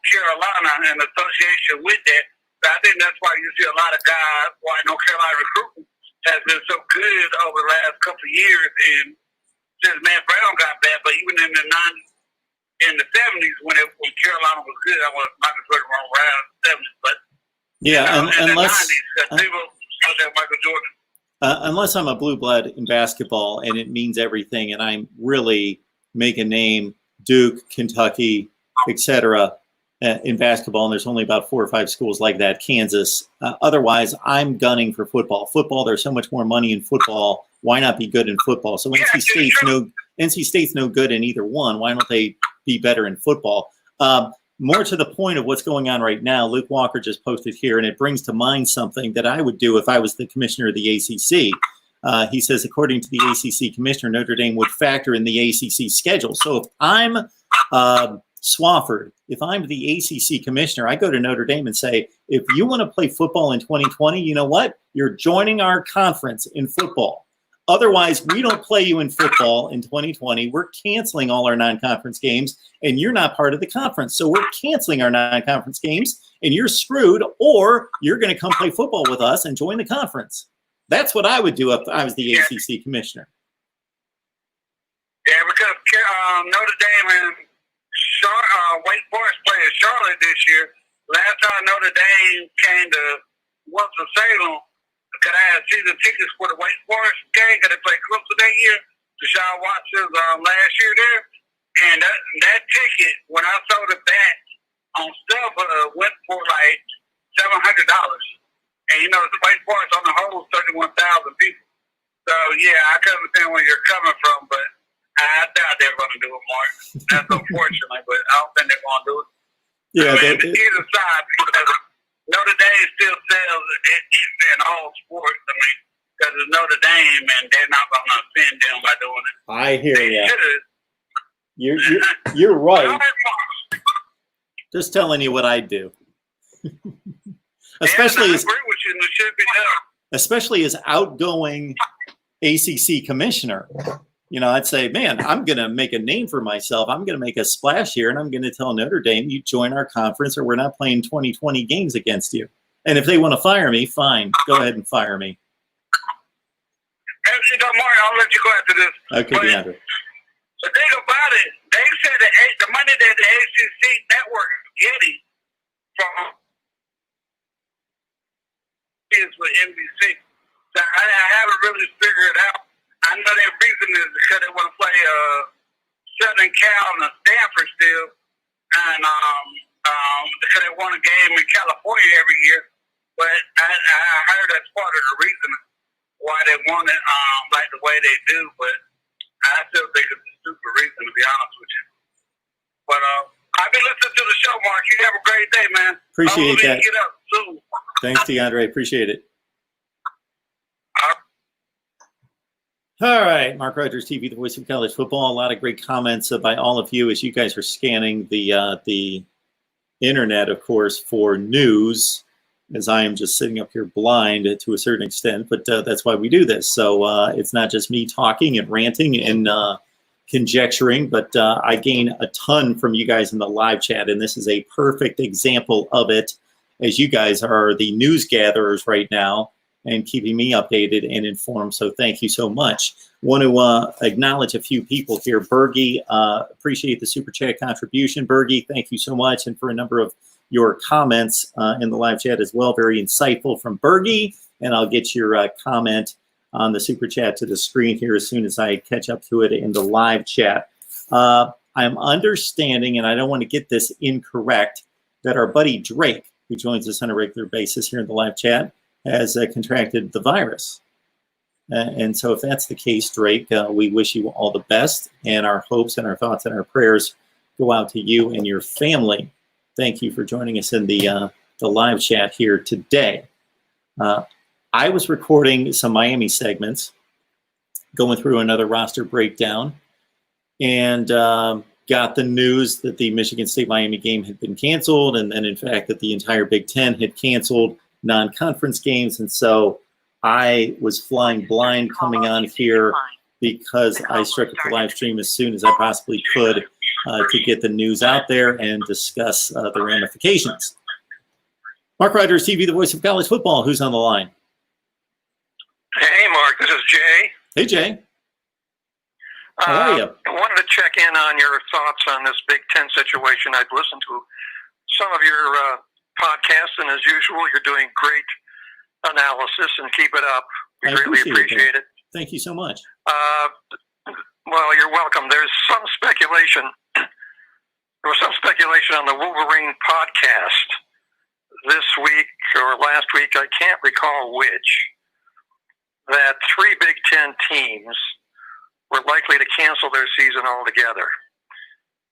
Carolina and association with that. So I think that's why you see a lot of guys why North Carolina recruiting has been so good over the last couple of years, and since Matt Brown got back, but even in the 90s, in the 70s when Carolina was good, I was Michael Jordan around the 70s, but in the 90s, people said Michael Jordan. Unless I'm a blue blood in basketball and it means everything, and I'm really make a name, Duke, Kentucky, etc. In basketball, and there's only about 4 or 5 schools like that, Kansas. Otherwise, I'm gunning for football. Football, there's so much more money in football. Why not be good in football? So NC State's no good in either one. Why don't they be better in football? More to the point of what's going on right now, Luke Walker just posted here, and it brings to mind something that I would do if I was the commissioner of the ACC. He says, according to the ACC commissioner, Notre Dame would factor in the ACC schedule. So if I'm Swafford, if I'm the ACC commissioner, I go to Notre Dame and say, if you want to play football in 2020, you know what? You're joining our conference in football. Otherwise, we don't play you in football in 2020. We're canceling all our non-conference games, and you're not part of the conference. So we're canceling our non-conference games, and you're screwed, or you're going to come play football with us and join the conference. That's what I would do if I was the ACC commissioner. Yeah, because Notre Dame and Wake Forest played Charlotte this year. Last time Notre Dame came to Winston-Salem, because I had season tickets for the Wake Forest game because they played Clemson that year. Deshaun Watson last year there. And that ticket, when I sold it back on StubHub, went for like $700. And you know, the Wake Forest on the whole 31,000 people. So yeah, I can understand where you're coming from, but I doubt they're going to do it, Mark. That's unfortunate, but I don't think they're going to do it. Yeah, I mean, either side, because Notre Dame still sells in all sports. I mean, because it's Notre Dame, and they're not going to offend them by doing it. I hear you. You're right. Just telling you what I do. Especially I agree with you, and it should be done. Especially as outgoing ACC commissioner, I'd say, man, I'm going to make a name for myself. I'm going to make a splash here, and I'm going to tell Notre Dame, you join our conference or we're not playing 2020 games against you. And if they want to fire me, fine. Go ahead and fire me. Actually, Mark, I'll let you go after this. Okay, DeAndre. The thing about it, they said that the money that the ACC network is getting from is with NBC. So I haven't really figured it out. I know their reason is because they want to play Southern Cal and Stanford still, and because they want a game in California every year. But I heard that's part of the reason why they want it like the way they do. But I still think it's a stupid reason, to be honest with you. But I've been listening to the show, Mark. You have a great day, man. Appreciate that. Get up soon. Thanks, DeAndre. Appreciate it. All right, Mark Rogers TV, the voice of college football. A lot of great comments by all of you as you guys are scanning the internet, of course, for news, as I am just sitting up here blind to a certain extent, but that's why we do this. So it's not just me talking and ranting and conjecturing, but I gain a ton from you guys in the live chat, and this is a perfect example of it, as you guys are the news gatherers right now and keeping me updated and informed. So thank you so much. Want to acknowledge a few people here. Bergie, appreciate the super chat contribution. Bergie, thank you so much. And for a number of your comments in the live chat as well. Very insightful from Bergie. And I'll get your comment on the super chat to the screen here as soon as I catch up to it in the live chat. I'm understanding, and I don't want to get this incorrect, that our buddy Drake, who joins us on a regular basis here in the live chat, has contracted the virus. And so if that's the case, Drake, we wish you all the best, and our hopes and our thoughts and our prayers go out to you and your family. Thank you for joining us in the live chat here today. I was recording some Miami segments, going through another roster breakdown, and got the news that the Michigan State-Miami game had been canceled, and then, in fact, that the entire Big Ten had canceled non-conference games. And so I was flying blind coming on here because I struck up the live stream as soon as I possibly could to get the news out there and discuss the ramifications. Mark Rogers TV, the voice of college football. Who's on the line? Hey, Mark, this is Jay. Hey, Jay. How are you? I wanted to check in on your thoughts on this Big Ten situation. I've listened to some of your podcasts, and as usual, you're doing great analysis, and keep it up. We really appreciate it. Thank you so much. Well, you're welcome. There's some speculation. There was some speculation on the Wolverine podcast this week or last week, I can't recall which, that 3 Big Ten teams were likely to cancel their season altogether.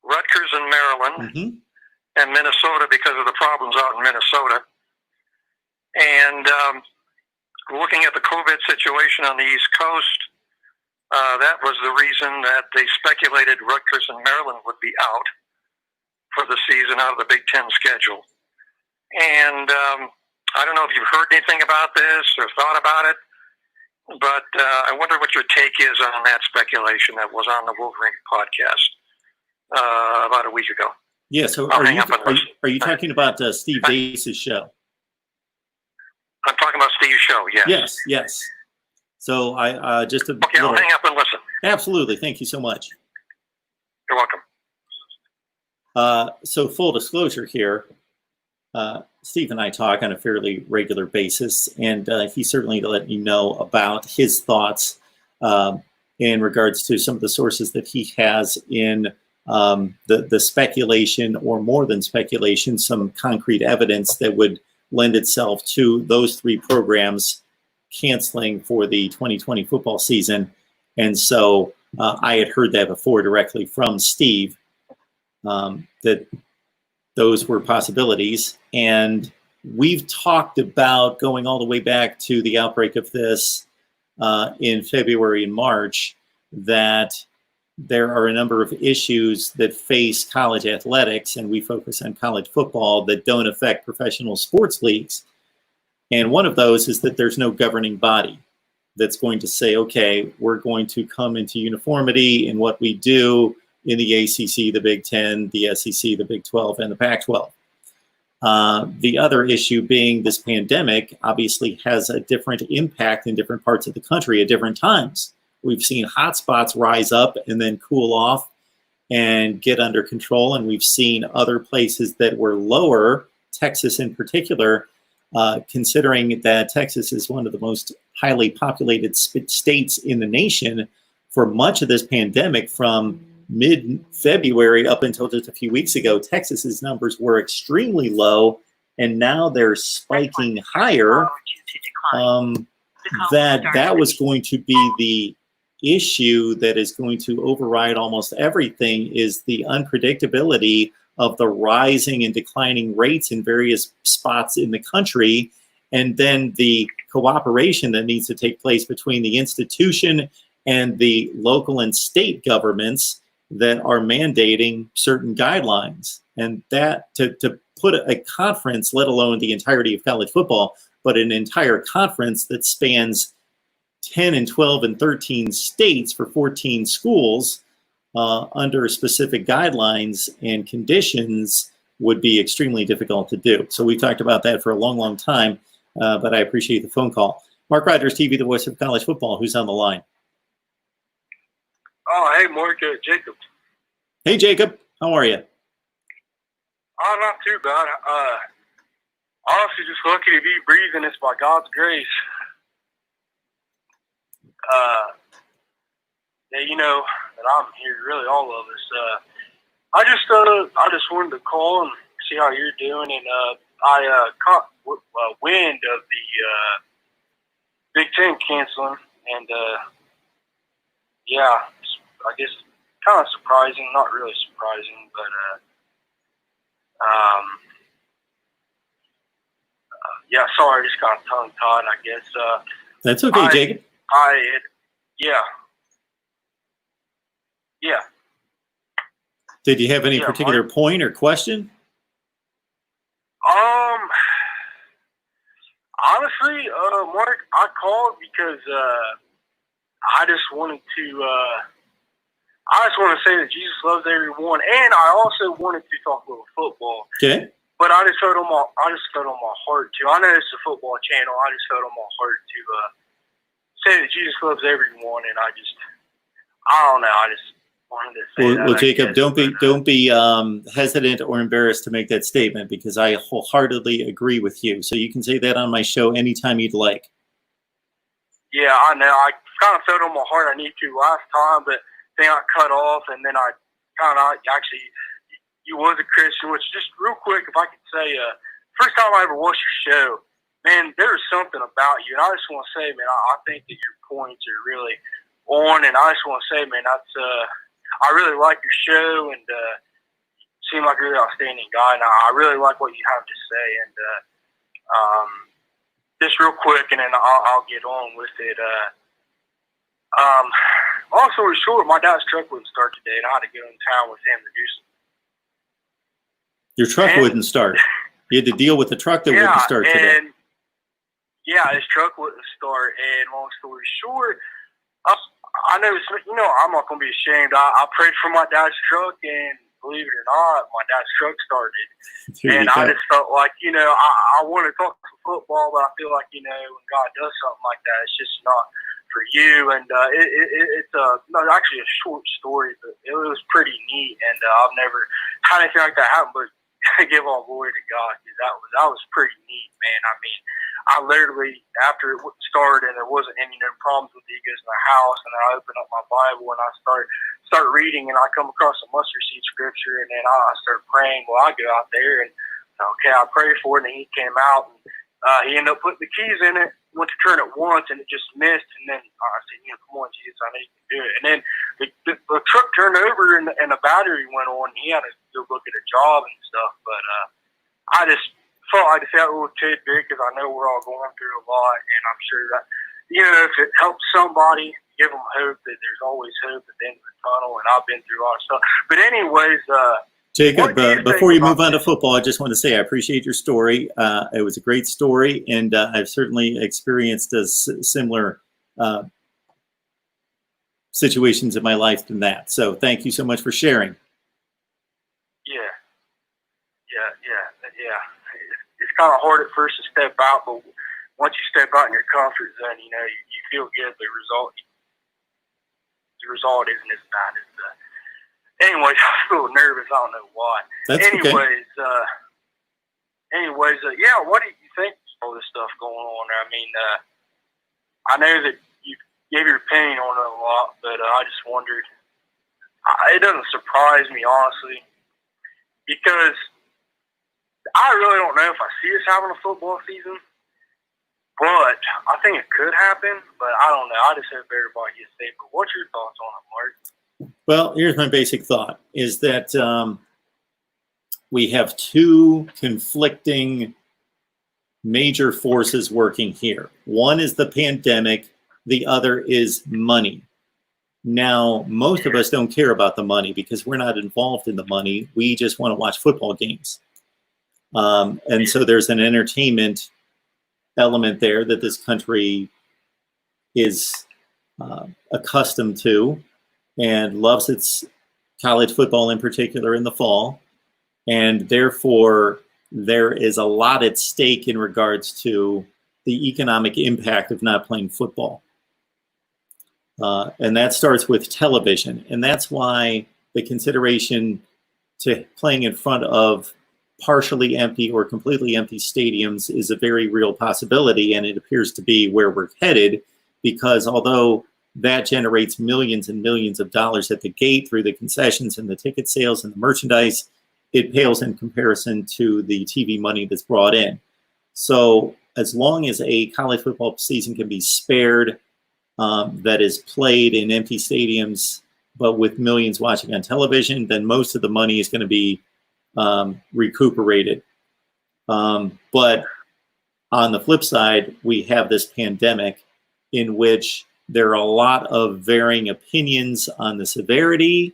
Rutgers and Maryland and Minnesota, because of the problems out in Minnesota. And looking at the COVID situation on the East Coast, that was the reason that they speculated Rutgers and Maryland would be out for the season, out of the Big Ten schedule. And I don't know if you've heard anything about this or thought about it, but I wonder what your take is on that speculation that was on the Wolverine podcast about a week ago. Yeah, so are you talking about Steve Dace's show? I'm talking about Steve's show, yes. Yes. So I just a okay, I'll hang up and listen. Absolutely, thank you so much. You're welcome. So full disclosure here, Steve and I talk on a fairly regular basis, and he certainly let me know about his thoughts in regards to some of the sources that he has in the speculation, or more than speculation, some concrete evidence that would lend itself to those 3 programs canceling for the 2020 football season. And so I had heard that before directly from Steve, that those were possibilities. And we've talked about going all the way back to the outbreak of this in February and March, that there are a number of issues that face college athletics, and we focus on college football, that don't affect professional sports leagues. And one of those is that there's no governing body. that's going to say, okay, we're going to come into uniformity in what we do in the ACC, the Big Ten, the SEC, the Big 12, and the Pac-12. The other issue being this pandemic obviously has a different impact in different parts of the country at different times. We've seen hotspots rise up and then cool off and get under control, and we've seen other places that were lower, Texas in particular, considering that Texas is one of the most highly populated states in the nation for much of this pandemic. From mid-February up until just a few weeks ago, Texas's numbers were extremely low, and now they're spiking higher. That was going to be the issue that is going to override almost everything, is the unpredictability of the rising and declining rates in various spots in the country, and then the cooperation that needs to take place between the institution and the local and state governments that are mandating certain guidelines. And that to put a conference, let alone the entirety of college football, but an entire conference that spans 10 and 12 and 13 states for 14 schools under specific guidelines and conditions would be extremely difficult to do. So we've talked about that for a long, long time, but I appreciate the phone call. Mark Rogers TV, the voice of college football. Who's on the line? Oh, hey, Mark, Jacob. Hey, Jacob. How are you? Oh, not too bad. Honestly, just lucky to be breathing. It's by God's grace. Yeah, you know that I'm here. Really, all of us. I just wanted to call and see how you're doing, and I caught wind of the Big Ten canceling, and yeah, I guess kind of surprising. Not really surprising, but yeah. Sorry, I just got tongue-tied. I guess. That's okay, Jacob. Yeah. Did you have any particular point or question? Honestly, Mark, I called because I just wanted to say that Jesus loves everyone, and I also wanted to talk a little football. Okay. But I just felt on my heart to. I know it's a football channel. I just felt on my heart to say that Jesus loves everyone, and I don't know. I just wanted to say that. Well, Jacob, don't be hesitant or embarrassed to make that statement, because I wholeheartedly agree with you. So you can say that on my show anytime you'd like. Yeah, I know. I kind of felt on my heart I need to last time, but then I cut off, and then I kind of actually. You was a Christian, which just real quick, if I could say, first time I ever watched your show, man, there's something about you. And I just want to say, man, I think that your points are really on. And I just want to say, man, I really like your show, and you seem like a really outstanding guy. And I really like what you have to say. And just real quick, and then I'll get on with it. Also, we're short. My dad's truck wouldn't start today, and I had to get in town with him to do something. Your truck wouldn't start. You had to deal with the truck that wouldn't start today. Yeah, his truck wouldn't start. And long story short, I know, I'm not going to be ashamed. I prayed for my dad's truck, and believe it or not, my dad's truck started. And I just felt like, I want to talk football, but I feel like, when God does something like that, it's just not for you. And it's actually a short story, but it was pretty neat. And I've never had anything like that happen, but give all glory to God, because that was pretty neat, man. I mean, I literally, after it started and there wasn't any problems with the egos in the house, and then I open up my Bible and I start reading, and I come across a mustard seed scripture, and then I start praying. Well, I go out there and I pray for it, and he came out, and he ended up putting the keys in it. Went to turn it once, and it just missed. And then I said, come on, Jesus, I know you can do it. And then the truck turned over, and the battery went on. He had to go look at a job and stuff. But I just felt like that little tidbit, because I know we're all going through a lot, and I'm sure that, if it helps somebody, give them hope that there's always hope at the end of the tunnel. And I've been through a lot of stuff. But anyways, Jacob, before you move on to football, I just want to say I appreciate your story. It was a great story, and I've certainly experienced a similar situations in my life than that. So thank you so much for sharing. Yeah. It's kind of hard at first to step out, but once you step out in your comfort zone, you know, you feel good. The result isn't as bad as anyways, I feel nervous. I don't know why. That's anyways, okay. Yeah, what do you think of all this stuff going on there? I mean, I know that you gave your opinion on it a lot, but I just wondered, it doesn't surprise me, honestly, because I really don't know if I see us having a football season, but I think it could happen, but I don't know. I just hope everybody gets safe. But what's your thoughts on it, Mark? Well, here's my basic thought, is that we have two conflicting major forces working here. One is the pandemic. The other is money. Now, most of us don't care about the money because we're not involved in the money. We just want to watch football games. And so there's an entertainment element there that this country is accustomed to and loves its college football in particular in the fall. And therefore, there is a lot at stake in regards to the economic impact of not playing football. And that starts with television. And that's why the consideration to playing in front of partially empty or completely empty stadiums is a very real possibility. And it appears to be where we're headed, because although that generates millions and millions of dollars at the gate through the concessions and the ticket sales and the merchandise, it pales in comparison to the TV money that's brought in. So as long as a college football season can be spared, that is played in empty stadiums, but with millions watching on television, then most of the money is going to be recuperated. But on the flip side, we have this pandemic in which there are a lot of varying opinions on the severity.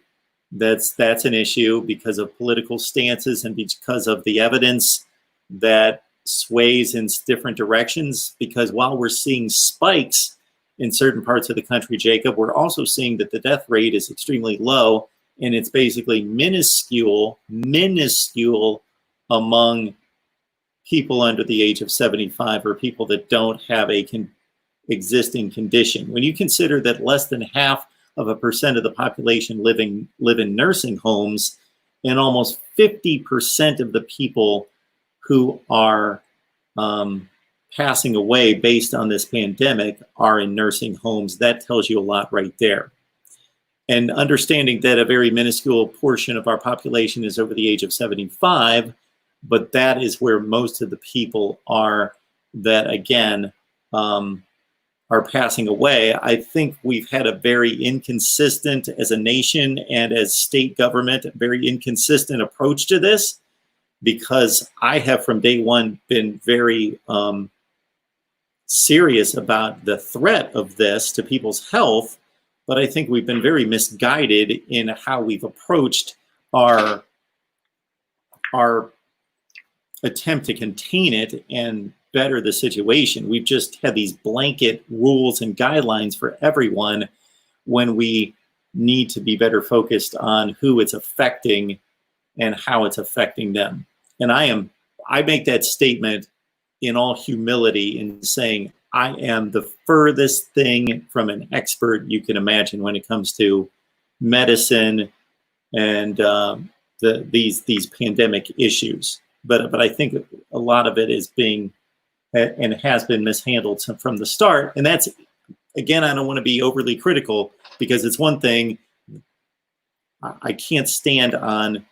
That's an issue because of political stances and because of the evidence that sways in different directions. Because while we're seeing spikes in certain parts of the country, Jacob, we're also seeing that the death rate is extremely low, and it's basically minuscule among people under the age of 75 or people that don't have a existing condition. When you consider that less than 0.5% of the population live in nursing homes, and almost 50% of the people who are passing away based on this pandemic are in nursing homes, that tells you a lot right there. And understanding that a very minuscule portion of our population is over the age of 75, but that is where most of the people are that, again, are passing away. I think we've had a very inconsistent, as a nation and as state government, a very inconsistent approach to this, because I have from day one been very serious about the threat of this to people's health, but I think we've been very misguided in how we've approached our attempt to contain it and better the situation. We've just had these blanket rules and guidelines for everyone when we need to be better focused on who it's affecting and how it's affecting them. And I make that statement in all humility in saying I am the furthest thing from an expert you can imagine when it comes to medicine and these pandemic issues. But I think a lot of it is being and has been mishandled from the start. And that's, again, I don't want to be overly critical, because it's one thing I can't stand on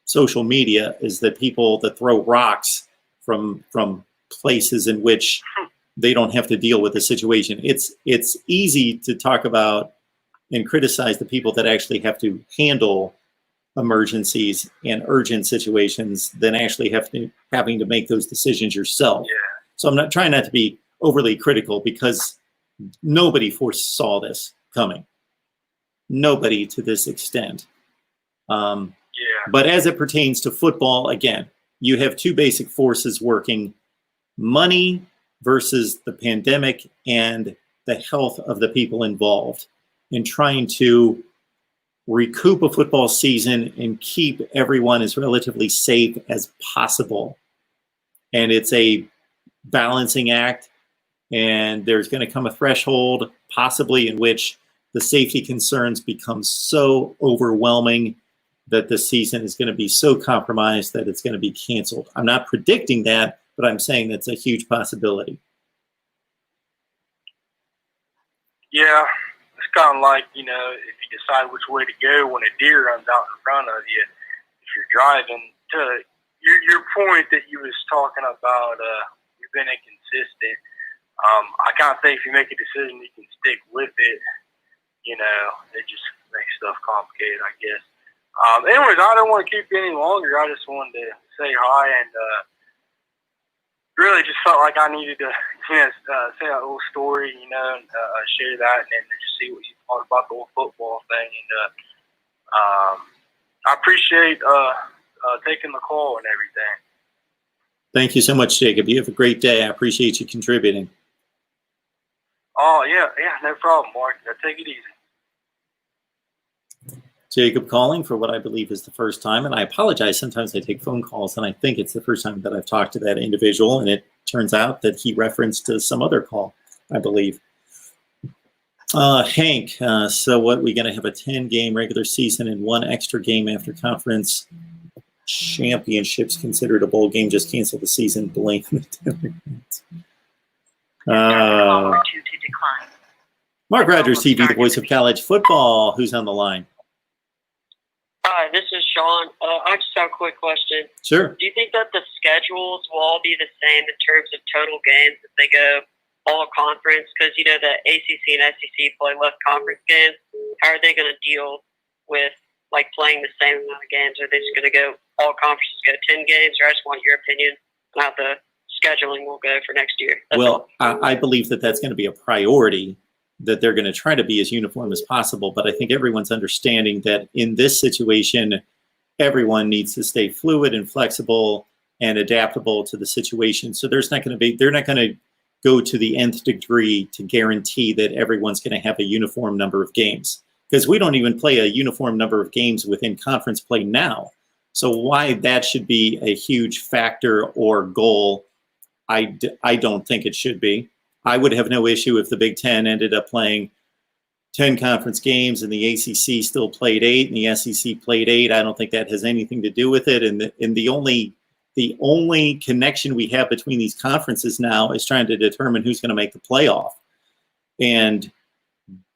social media is that people that throw rocks from places in which they don't have to deal with the situation. It's easy to talk about and criticize the people that actually have to handle emergencies and urgent situations than actually having to make those decisions yourself. Yeah. So I'm not trying not to be overly critical, because nobody foresaw this coming. Nobody to this extent. But as it pertains to football, again, you have two basic forces working: money versus the pandemic and the health of the people involved in trying to recoup a football season and keep everyone as relatively safe as possible. And it's a balancing act, and there's going to come a threshold possibly in which the safety concerns become so overwhelming that the season is going to be so compromised that it's going to be canceled. I'm not predicting that, but I'm saying that's a huge possibility. Yeah, it's kind of like, you know, if you decide which way to go when a deer runs out in front of you, if you're driving. To your point that you was talking about, you've been inconsistent. I kind of think if you make a decision, you can stick with it. You know, it just makes stuff complicated, I guess. Anyways, I don't want to keep you any longer. I just wanted to say hi and really just felt like I needed to, you know, say that little story, you know, and share that, and then just see what you thought about the whole football thing. And I appreciate taking the call and everything. Thank you so much, Jacob. You have a great day. I appreciate you contributing. Oh, yeah, no problem, Mark. Take it easy. Jacob calling for what I believe is the first time, and I apologize. Sometimes I take phone calls, and I think it's the first time that I've talked to that individual, and it turns out that he referenced some other call, I believe. Hank, so what, we going to have a 10-game regular season and one extra game after conference championships considered a bowl game, just cancel the season, blame the Democrats. Call to decline. Mark Rogers TV, the voice of college football. Who's on the line? Hi, this is Sean. I just have a quick question. Sure. Do you think that the schedules will all be the same in terms of total games if they go all conference? Because, you know, the ACC and SEC play less conference games. How are they going to deal with, like, playing the same amount of games? Are they just going to go all conferences, go 10 games? Or I just want your opinion on how the scheduling will go for next year. Well, I believe that that's going to be a priority, that they're going to try to be as uniform as possible. But I think everyone's understanding that in this situation, everyone needs to stay fluid and flexible and adaptable to the situation. So they're not going to go to the nth degree to guarantee that everyone's going to have a uniform number of games, because we don't even play a uniform number of games within conference play now. So why that should be a huge factor or goal, I don't think it should be. I would have no issue if the Big Ten ended up playing 10 conference games and the ACC still played 8 and the SEC played 8. I don't think that has anything to do with it. And the only connection we have between these conferences now is trying to determine who's going to make the playoff. And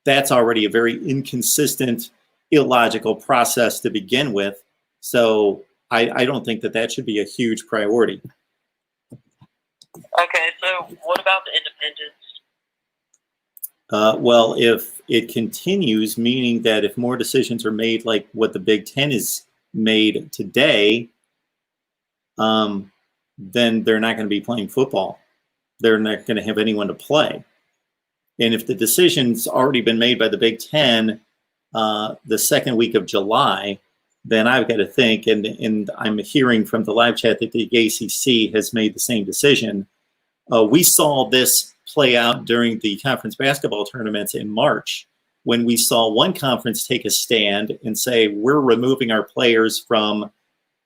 that's already a very inconsistent, illogical process to begin with. So I don't think that should be a huge priority. Okay, so what about the independents? Well, if it continues, meaning that if more decisions are made like what the Big Ten is made today, then they're not going to be playing football. They're not going to have anyone to play. And if the decision's already been made by the Big Ten the second week of July, then I've got to think, and I'm hearing from the live chat that the ACC has made the same decision. We saw this play out during the conference basketball tournaments in March, when we saw one conference take a stand and say, we're removing our players from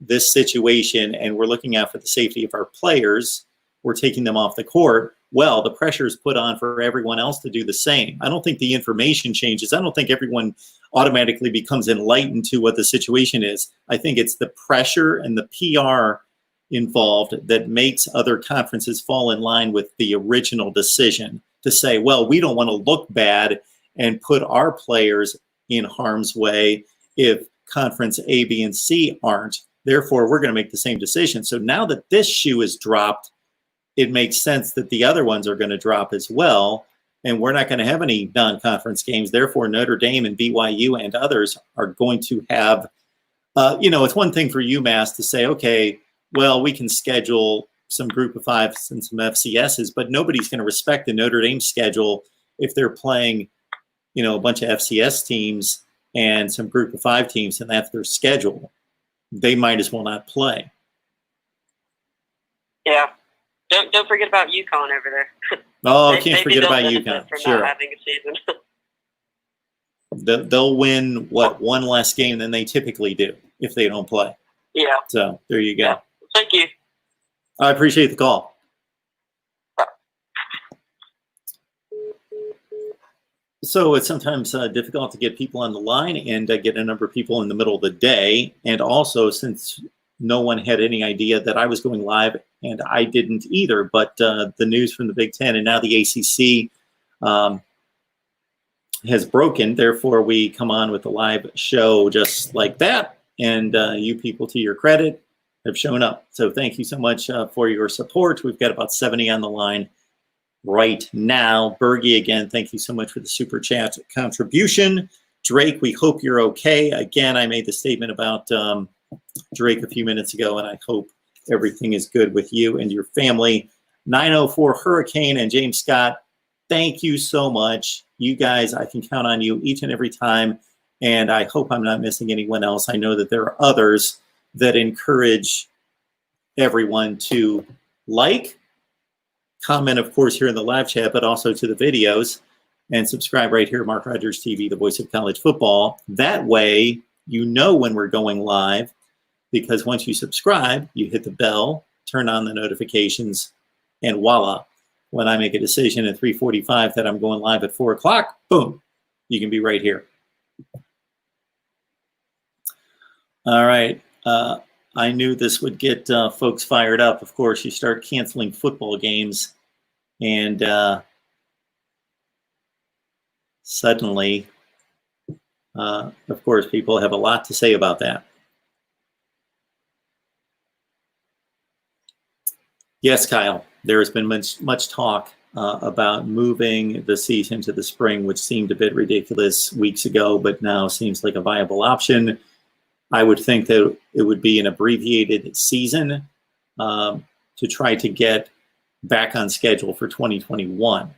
this situation and we're looking out for the safety of our players. We're taking them off the court. Well, the pressure is put on for everyone else to do the same. I don't think the information changes. I don't think everyone automatically becomes enlightened to what the situation is. I think it's the pressure and the PR involved that makes other conferences fall in line with the original decision to say, well, we don't want to look bad and put our players in harm's way if conference A, B, and C aren't. Therefore, we're going to make the same decision. So now that this shoe is dropped, it makes sense that the other ones are going to drop as well. And we're not going to have any non-conference games. Therefore, Notre Dame and BYU and others are going to have, it's one thing for UMass to say, okay, well, we can schedule some group of fives and some FCSs, but nobody's going to respect the Notre Dame schedule if they're playing, a bunch of FCS teams and some group of 5 teams, and that's their schedule. They might as well not play. Yeah. Don't forget about UConn over there. Oh, They- can't they forget don't about benefit UConn. from Sure. not having a season. They'll win, what, one less game than they typically do if they don't play. Yeah. So there you go. Yeah. Thank you. I appreciate the call. So it's sometimes difficult to get people on the line and get a number of people in the middle of the day. And also, since no one had any idea that I was going live, and I didn't either, but the news from the Big Ten and now the ACC has broken. Therefore, we come on with a live show just like that. And you people, to your credit, have shown up. So thank you so much for your support. We've got about 70 on the line right now. Bergie, again, thank you so much for the super chat contribution. Drake, we hope you're okay. Again, I made the statement about Drake a few minutes ago, and I hope everything is good with you and your family. 904 Hurricane and James Scott, thank you so much. You guys, I can count on you each and every time, and I hope I'm not missing anyone else. I know that there are others that encourage everyone to like, comment, of course, here in the live chat, but also to the videos, and subscribe right here, Mark Rogers TV, the voice of college football. That way, you know when we're going live, because once you subscribe, you hit the bell, turn on the notifications, and voila. When I make a decision at 3:45 that I'm going live at 4 o'clock, boom, you can be right here. All right. I knew this would get folks fired up. Of course, you start canceling football games, and suddenly, of course, people have a lot to say about that. Yes, Kyle, there has been much talk about moving the season to the spring, which seemed a bit ridiculous weeks ago, but now seems like a viable option. I would think that it would be an abbreviated season to try to get back on schedule for 2021.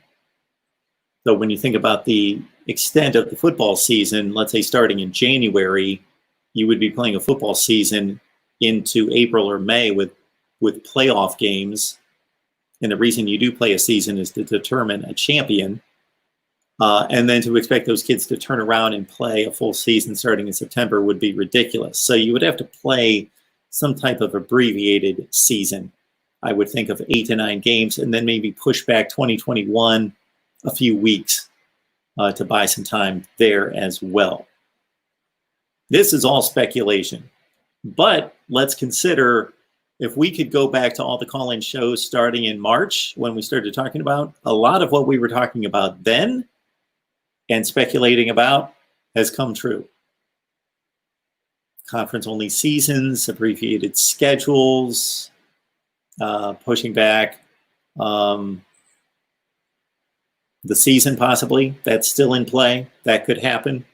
So when you think about the extent of the football season, let's say starting in January, you would be playing a football season into April or May with playoff games. And the reason you do play a season is to determine a champion. And then to expect those kids to turn around and play a full season starting in September would be ridiculous. So you would have to play some type of abbreviated season. I would think of 8 to 9 games, and then maybe push back 2021 a few weeks to buy some time there as well. This is all speculation, but let's consider if we could go back to all the call-in shows starting in March when we started talking about a lot of what we were talking about then and speculating about has come true. Conference-only seasons, abbreviated schedules, pushing back the season possibly. That's still in play. That could happen.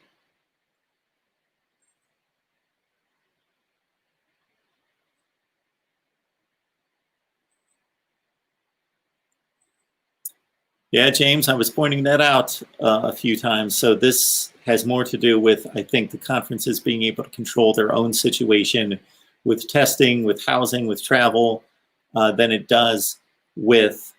Yeah, James, I was pointing that out a few times. So this has more to do with, I think, the conferences being able to control their own situation with testing, with housing, with travel, than it does with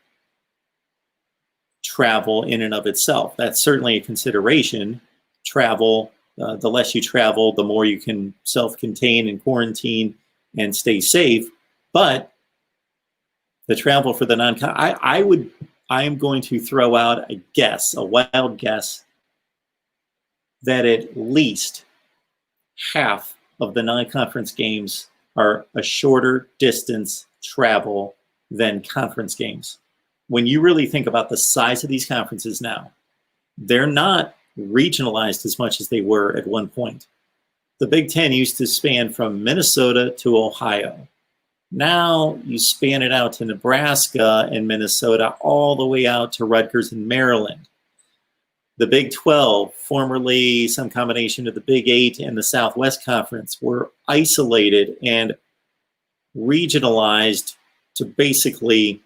travel in and of itself. That's certainly a consideration. Travel, the less you travel, the more you can self-contain and quarantine and stay safe. But the travel for the I am going to throw out a guess, a wild guess, that at least half of the non-conference games are a shorter distance travel than conference games. When you really think about the size of these conferences now, they're not regionalized as much as they were at one point. The Big Ten used to span from Minnesota to Ohio. Now you span it out to Nebraska and Minnesota, all the way out to Rutgers and Maryland. The Big 12, formerly some combination of the Big 8 and the Southwest Conference, were isolated and regionalized to basically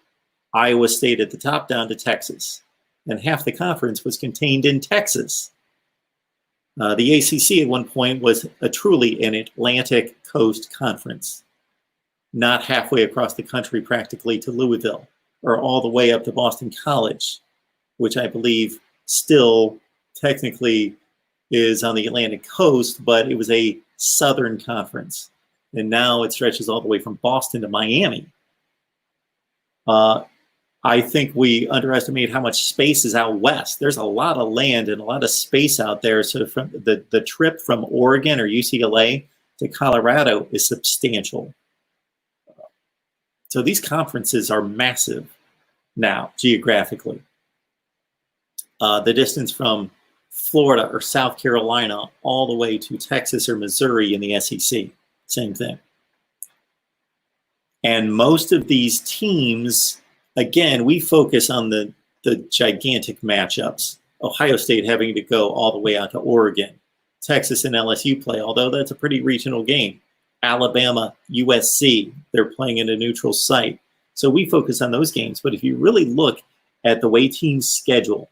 Iowa State at the top down to Texas. And half the conference was contained in Texas. The ACC at one point was a truly an Atlantic Coast Conference, not halfway across the country practically to Louisville. or all the way up to Boston College, which I believe still technically is on the Atlantic coast, but it was a Southern Conference. And now it stretches all the way from Boston to Miami. I think we underestimate how much space is out west. There's a lot of land and a lot of space out there. So from the trip from Oregon or UCLA to Colorado is substantial. So these conferences are massive now, geographically. The distance from Florida or South Carolina all the way to Texas or Missouri in the SEC, same thing. And most of these teams, again, we focus on the gigantic matchups. Ohio State having to go all the way out to Oregon. Texas and LSU play, although that's a pretty regional game. Alabama, USC, they're playing in a neutral site. So we focus on those games. But if you really look at the way teams schedule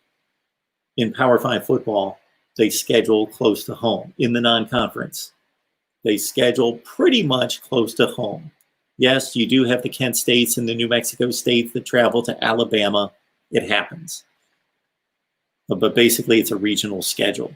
in Power 5 football, they schedule close to home. In the non-conference, they schedule pretty much close to home. Yes, you do have the Kent States and the New Mexico States that travel to Alabama. It happens. But basically, it's a regional schedule.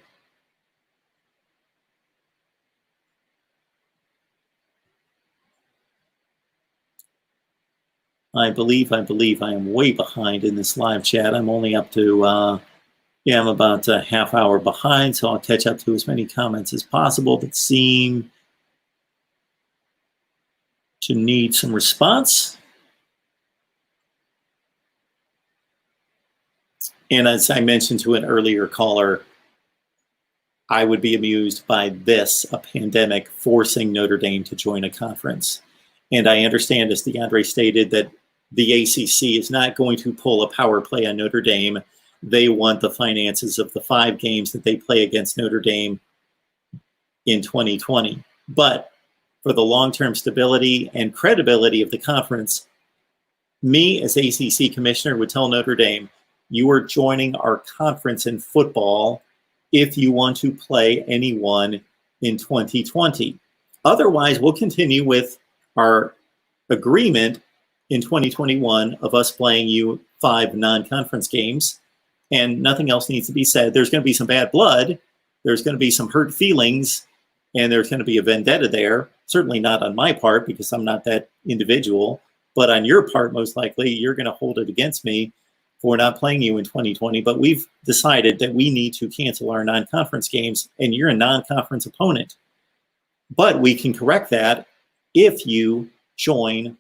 I believe I am way behind in this live chat. I'm only up to, I'm about a half hour behind, so I'll catch up to as many comments as possible that seem to need some response. And as I mentioned to an earlier caller, I would be amused by this, a pandemic forcing Notre Dame to join a conference. And I understand, as DeAndre stated, that the ACC is not going to pull a power play on Notre Dame. They want the finances of the 5 games that they play against Notre Dame in 2020. But for the long-term stability and credibility of the conference, me as ACC commissioner would tell Notre Dame, you are joining our conference in football if you want to play anyone in 2020. Otherwise, we'll continue with our agreement in 2021 of us playing you 5 non-conference games, and nothing else needs to be said. There's going to be some bad blood. There's going to be some hurt feelings, and there's going to be a vendetta there. Certainly not on my part, because I'm not that individual, but on your part, most likely, you're going to hold it against me for not playing you in 2020. But we've decided that we need to cancel our non-conference games, and you're a non-conference opponent. But we can correct that if you join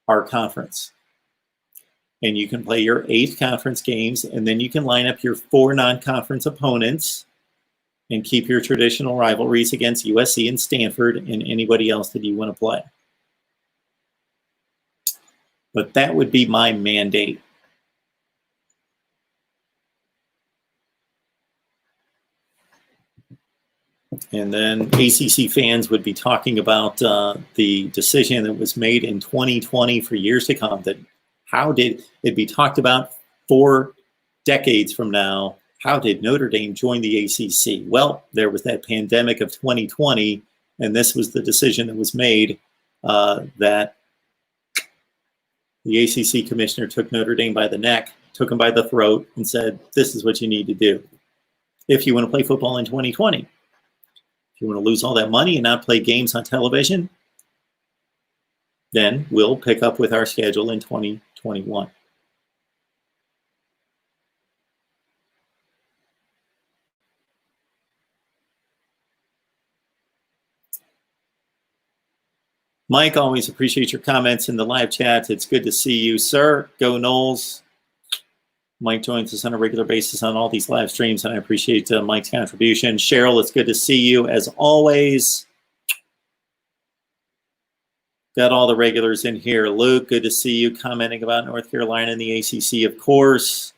our conference. And you can play your 8 conference games, and then you can line up your 4 non-conference opponents and keep your traditional rivalries against USC and Stanford and anybody else that you want to play. But that would be my mandate. And then ACC fans would be talking about the decision that was made in 2020 for years to come. That how did it be talked about 4 decades from now? How did Notre Dame join the ACC? Well, there was that pandemic of 2020, and this was the decision that was made that the ACC commissioner took Notre Dame by the neck, took him by the throat, and said, this is what you need to do if you want to play football in 2020. If you want to lose all that money and not play games on television, then we'll pick up with our schedule in 2021. Mike, always appreciate your comments in the live chat. It's good to see you, sir. Go Noles. Mike joins us on a regular basis on all these live streams, and I appreciate Mike's contribution. Cheryl, it's good to see you as always. Got all the regulars in here. Luke, good to see you commenting about North Carolina and the ACC, of course.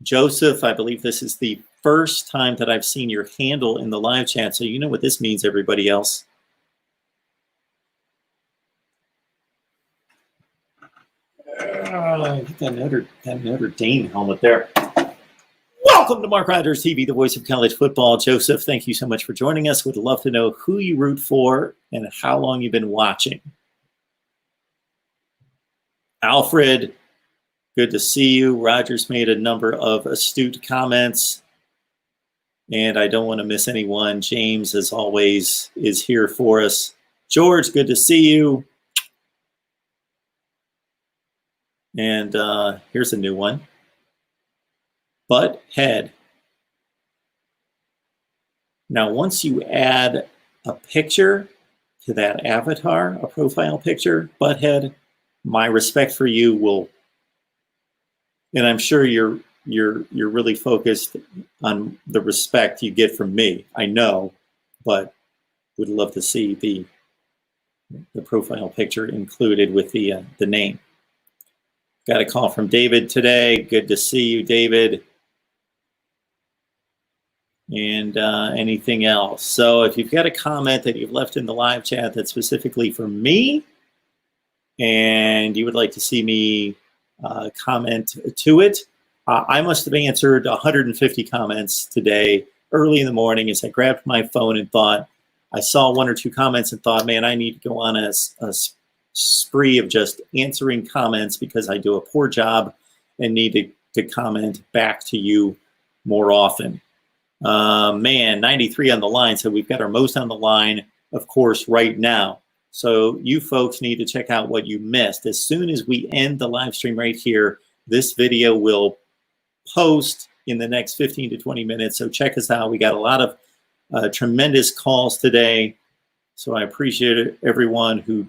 Joseph, I believe this is the first time that I've seen your handle in the live chat, so you know what this means, everybody else. Get that Notre Dame helmet there. Welcome to Mark Rogers TV, the voice of college football. Joseph, thank you so much for joining us. Would love to know who you root for and how long you've been watching. Alfred, Good to see you. Rogers made a number of astute comments, and I don't want to miss anyone. James, as always, is here for us. George, good to see you. And here's a new one. Butt head. Now, once you add a picture to that avatar, a profile picture, butthead, my respect for you will, and I'm sure you're really focused on the respect you get from me. I know, but would love to see the profile picture included with the name. Got a call from David today. Good to see you, David. And anything else? So if you've got a comment that you've left in the live chat that's specifically for me, and you would like to see me comment to it, I must have answered 150 comments today early in the morning as I grabbed my phone and thought, I saw one or two comments and thought, man, I need to go on a spree of just answering comments because I do a poor job and need to comment back to you more often. Man, 93 on the line. So we've got our most on the line, of course, right now. So you folks need to check out what you missed. As soon as we end the live stream right here, this video will post in the next 15 to 20 minutes. So check us out. We got a lot of tremendous calls today. So I appreciate everyone who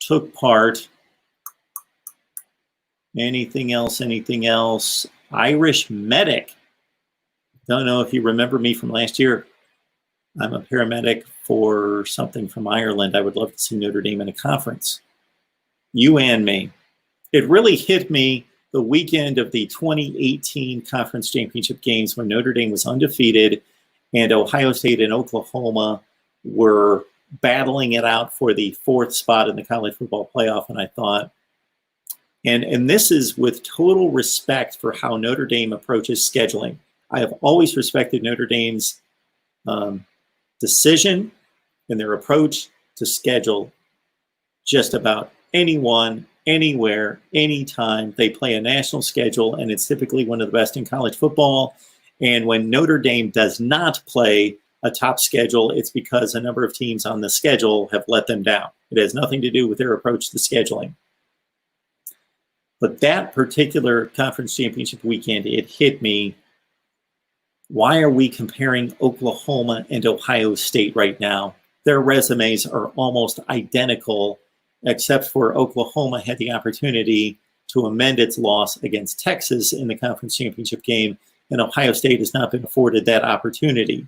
took part. Anything else? Anything else? Irish Medic. Don't know if you remember me from last year. I'm a paramedic for something from Ireland. I would love to see Notre Dame in a conference. You and me. It really hit me the weekend of the 2018 conference championship games when Notre Dame was undefeated and Ohio State and Oklahoma were battling it out for the 4th spot in the college football playoff. And I thought, and this is with total respect for how Notre Dame approaches scheduling. I have always respected Notre Dame's decision and their approach to schedule just about anyone, anywhere, anytime. They play a national schedule, and it's typically one of the best in college football. And when Notre Dame does not play a top schedule, it's because a number of teams on the schedule have let them down. It has nothing to do with their approach to scheduling. But that particular conference championship weekend, it hit me. Why are we comparing Oklahoma and Ohio State right now? Their resumes are almost identical, except for Oklahoma had the opportunity to amend its loss against Texas in the conference championship game, and Ohio State has not been afforded that opportunity.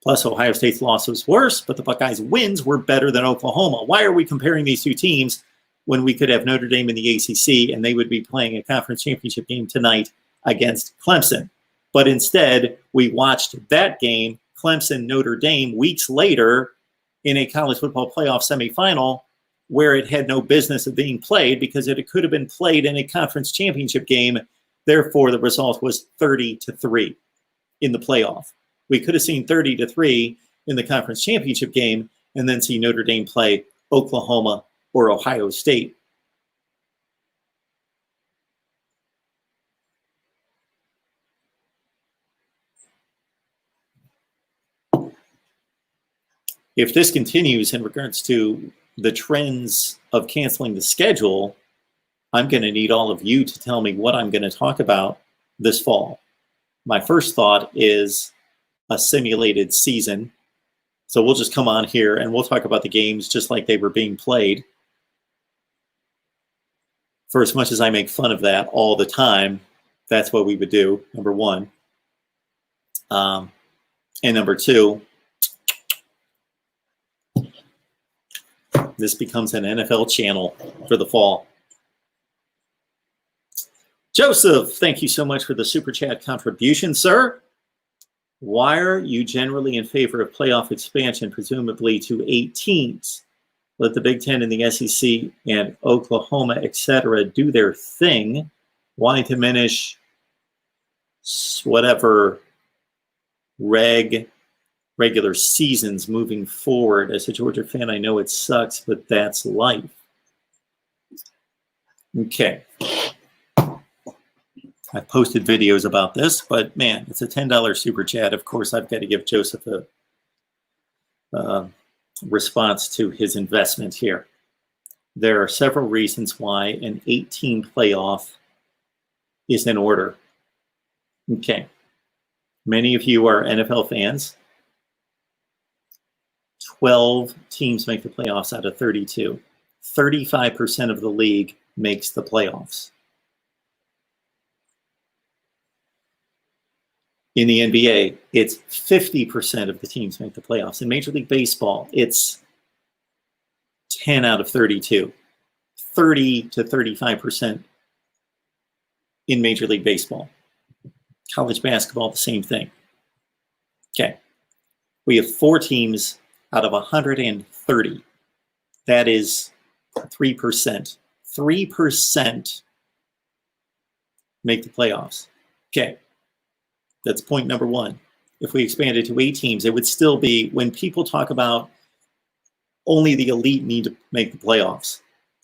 Plus, Ohio State's loss was worse, but the Buckeyes' wins were better than Oklahoma. Why are we comparing these two teams when we could have Notre Dame in the ACC and they would be playing a conference championship game tonight against Clemson? But instead, we watched that game, Clemson-Notre Dame, weeks later in a college football playoff semifinal where it had no business of being played because it could have been played in a conference championship game. Therefore, the result was 30-3 in the playoff. We could have seen 30-3 in the conference championship game and then see Notre Dame play Oklahoma or Ohio State. If this continues in regards to the trends of canceling the schedule, I'm going to need all of you to tell me what I'm going to talk about this fall. My first thought is a simulated season. So we'll just come on here and we'll talk about the games just like they were being played. For as much as I make fun of that all the time, that's what we would do, number one. And number two, this becomes an NFL channel for the fall. Joseph, thank you so much for the Super Chat contribution, sir. Why are you generally in favor of playoff expansion, presumably to 8 teams? Let the Big Ten and the SEC and Oklahoma, etc., do their thing. Why diminish whatever regular seasons moving forward? As a Georgia fan, I know it sucks, but that's life. Okay. I've posted videos about this, but man, it's a $10 super chat. Of course, I've got to give Joseph a response to his investment here. There are several reasons why an 8-team playoff is in order. Okay. Many of you are NFL fans. 12 teams make the playoffs out of 32. 35% of the league makes the playoffs. In the NBA, it's 50% of the teams make the playoffs. In Major League Baseball, it's 10 out of 32. 30 to 35% in Major League Baseball. College basketball, the same thing. Okay. We have 4 teams out of 130. That is 3%. 3% make the playoffs. Okay. That's point number 1. If we expanded to 8 teams, it would still be, when people talk about only the elite need to make the playoffs,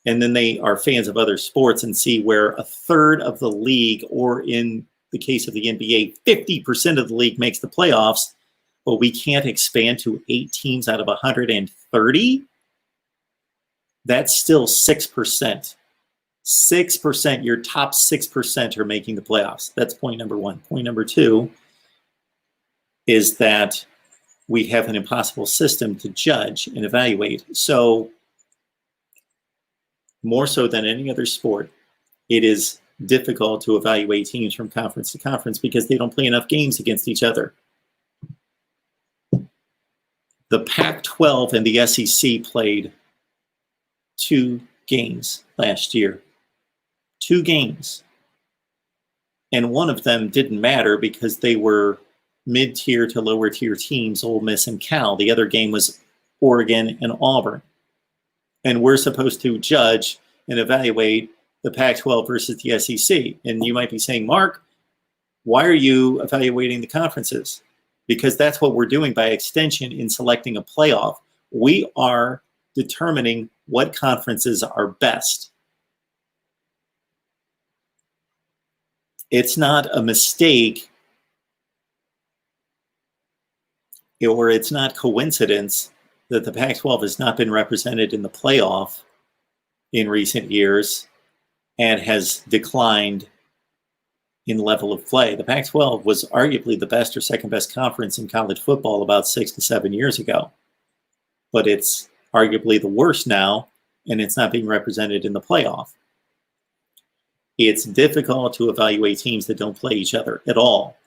and then they are fans of other sports and see where a third of the league, or in the case of the NBA, 50% of the league makes the playoffs, but we can't expand to 8 teams out of 130, that's still 6%. 6%, your top 6% are making the playoffs. That's point number 1. Point number 2 is that we have an impossible system to judge and evaluate. So, more so than any other sport, it is difficult to evaluate teams from conference to conference because they don't play enough games against each other. The Pac-12 and the SEC played 2 games last year. 2 games. And one of them didn't matter because they were mid-tier to lower-tier teams, Ole Miss and Cal. The other game was Oregon and Auburn. And we're supposed to judge and evaluate the Pac-12 versus the SEC. And you might be saying, Mark, why are you evaluating the conferences? Because that's what we're doing by extension in selecting a playoff. We are determining what conferences are best. It's not a mistake, or it's not coincidence that the Pac-12 has not been represented in the playoff in recent years and has declined in level of play. The Pac-12 was arguably the best or second best conference in college football about 6 to 7 years ago, but it's arguably the worst now, and it's not being represented in the playoff. It's difficult to evaluate teams that don't play each other at all.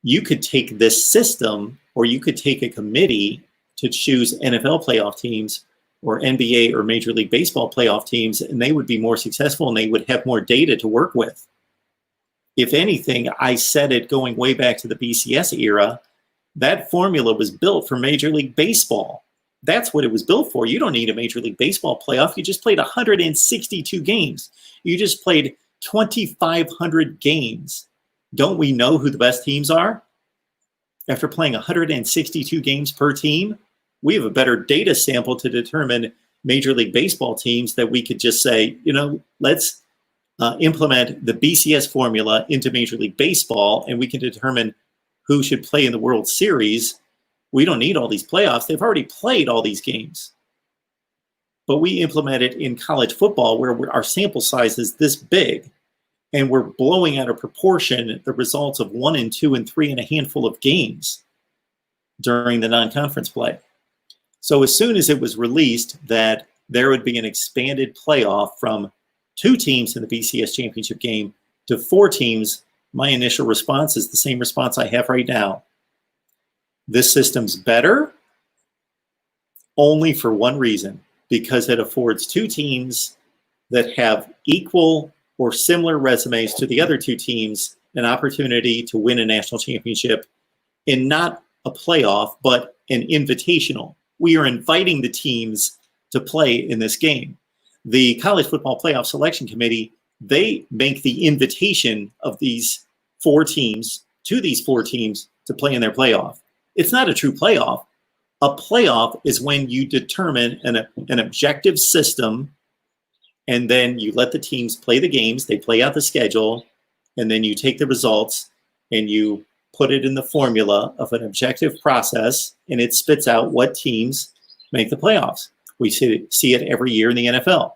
You could take this system, or you could take a committee to choose NFL playoff teams or NBA or Major League Baseball playoff teams, and they would be more successful and they would have more data to work with. If anything, I said it going way back to the BCS era, that formula was built for Major League Baseball. That's what it was built for. You don't need a Major League Baseball playoff. You just played 162 games. You just played 2,500 games. Don't we know who the best teams are? After playing 162 games per team, we have a better data sample to determine Major League Baseball teams that we could just say, you know, let's implement the BCS formula into Major League Baseball, and we can determine who should play in the World Series. We don't need all these playoffs. They've already played all these games. But we implement it in college football where our sample size is this big, and we're blowing out of proportion the results of 1 and 2 and 3 in a handful of games during the non-conference play. So as soon as it was released that there would be an expanded playoff from 2 teams in the BCS championship game to 4 teams, my initial response is the same response I have right now. This system's better only for one reason, because it affords 2 teams that have equal or similar resumes to the other 2 teams an opportunity to win a national championship in not a playoff, but an invitational. We are inviting the teams to play in this game. The College Football Playoff Selection Committee, they make the invitation of these 4 teams to these 4 teams to play in their playoff. It's not a true playoff. A playoff is when you determine an objective system, and then you let the teams play the games, they play out the schedule, and then you take the results and you put it in the formula of an objective process, and it spits out what teams make the playoffs. We see it every year in the NFL.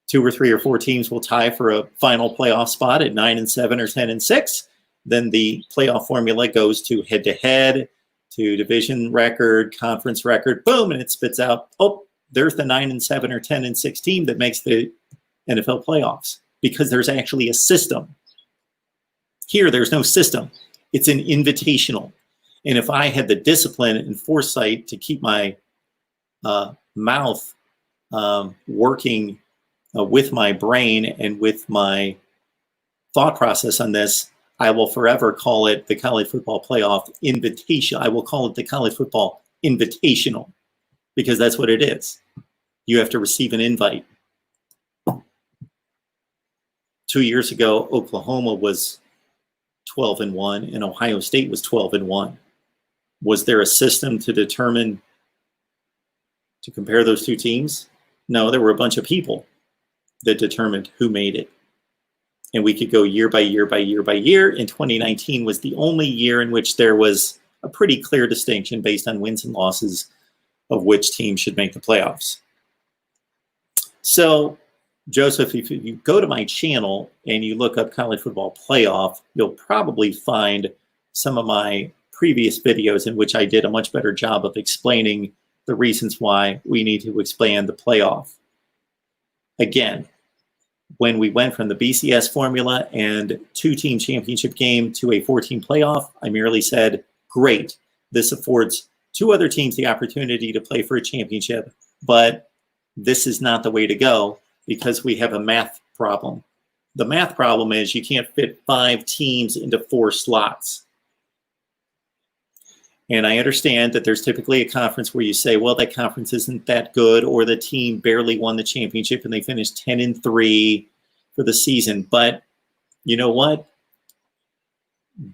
2 or 3 or 4 teams will tie for a final playoff spot at 9-7 or 10-6. Then the playoff formula goes to head-to-head, to division record, conference record, boom, and it spits out, oh, there's the 9-7 or 10-6 team that makes the NFL playoffs, because there's actually a system. Here, there's no system. It's an invitational. And if I had the discipline and foresight to keep my mouth working with my brain and with my thought process on this, I will forever call it the College Football Playoff Invitation. I will call it the College Football Invitational, because that's what it is. You have to receive an invite. 2 years ago, Oklahoma was 12-1, and Ohio State was 12-1. Was there a system to compare those two teams? No, there were a bunch of people that determined who made it. And we could go year by year by year by year. And 2019 was the only year in which there was a pretty clear distinction based on wins and losses of which team should make the playoffs. So, Joseph, if you go to my channel and you look up College Football Playoff, you'll probably find some of my previous videos in which I did a much better job of explaining the reasons why we need to expand the playoff. Again, when we went from the BCS formula and 2-team championship game to a 4-team playoff, I merely said, great, this affords 2 other teams the opportunity to play for a championship, but this is not the way to go, because we have a math problem. The math problem is you can't fit 5 teams into 4 slots. And I understand that there's typically a conference where you say, well, that conference isn't that good, or the team barely won the championship and they finished 10-3 for the season. But you know what?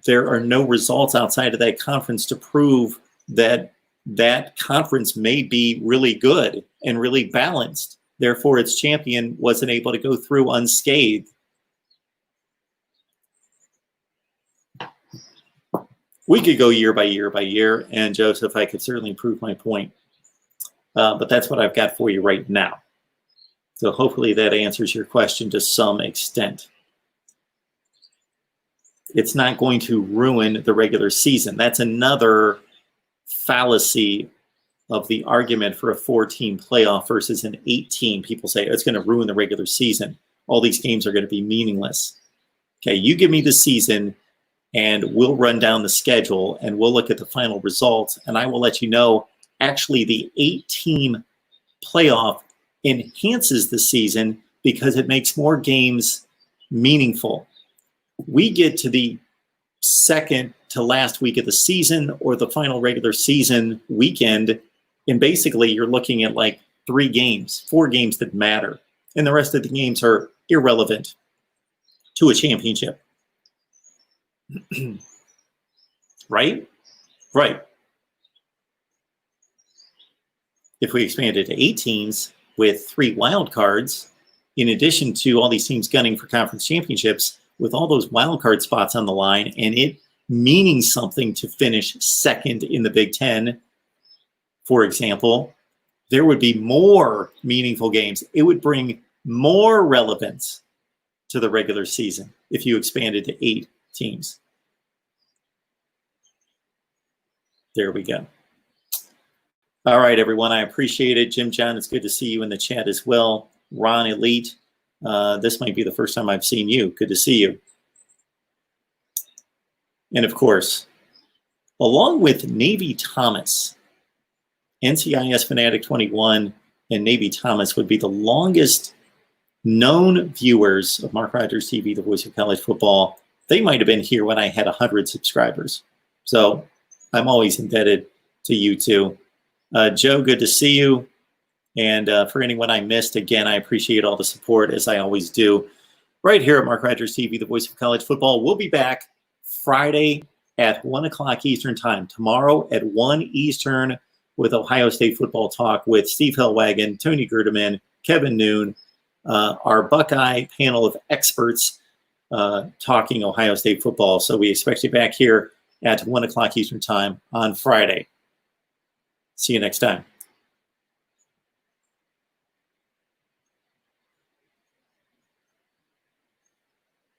There are no results outside of that conference to prove that that conference may be really good and really balanced. Therefore, its champion wasn't able to go through unscathed. We could go year by year by year, and Joseph, I could certainly prove my point. But that's what I've got for you right now. So hopefully that answers your question to some extent. It's not going to ruin the regular season. That's another fallacy of the argument for a 4-team playoff versus an 8-team. People say, oh, it's going to ruin the regular season. All these games are going to be meaningless. Okay, you give me the season, and we'll run down the schedule, and we'll look at the final results, and I will let you know, actually, the 8-team playoff enhances the season because it makes more games meaningful. We get to the second to last week of the season or the final regular season weekend, and basically you're looking at like 4 games that matter, and the rest of the games are irrelevant to a championship. Right? Right. If we expanded to 8 teams with 3 wild cards, in addition to all these teams gunning for conference championships, with all those wild card spots on the line, and it meaning something to finish second in the Big Ten, for example, there would be more meaningful games. It would bring more relevance to the regular season if you expanded to 8 teams. There we go. All right, everyone, I appreciate it. Jim John, it's good to see you in the chat as well. Ron Elite, this might be the first time I've seen you. Good to see you. And of course, along with Navy Thomas, NCIS Fanatic 21 and Navy Thomas would be the longest known viewers of Mark Rogers TV, the voice of college football. They might have been here when I had 100 subscribers. So I'm always indebted to you two. Joe, good to see you. And for anyone I missed, again, I appreciate all the support, as I always do. Right here at Mark Rogers TV, the voice of college football. We'll be back Friday at 1 o'clock Eastern time. Tomorrow at 1 Eastern with Ohio State Football Talk with Steve Hellwagon, Tony Gerdeman, Kevin Noon, our Buckeye panel of experts. talking Ohio State football. So we expect you back here at 1 o'clock Eastern time on Friday. See you next time.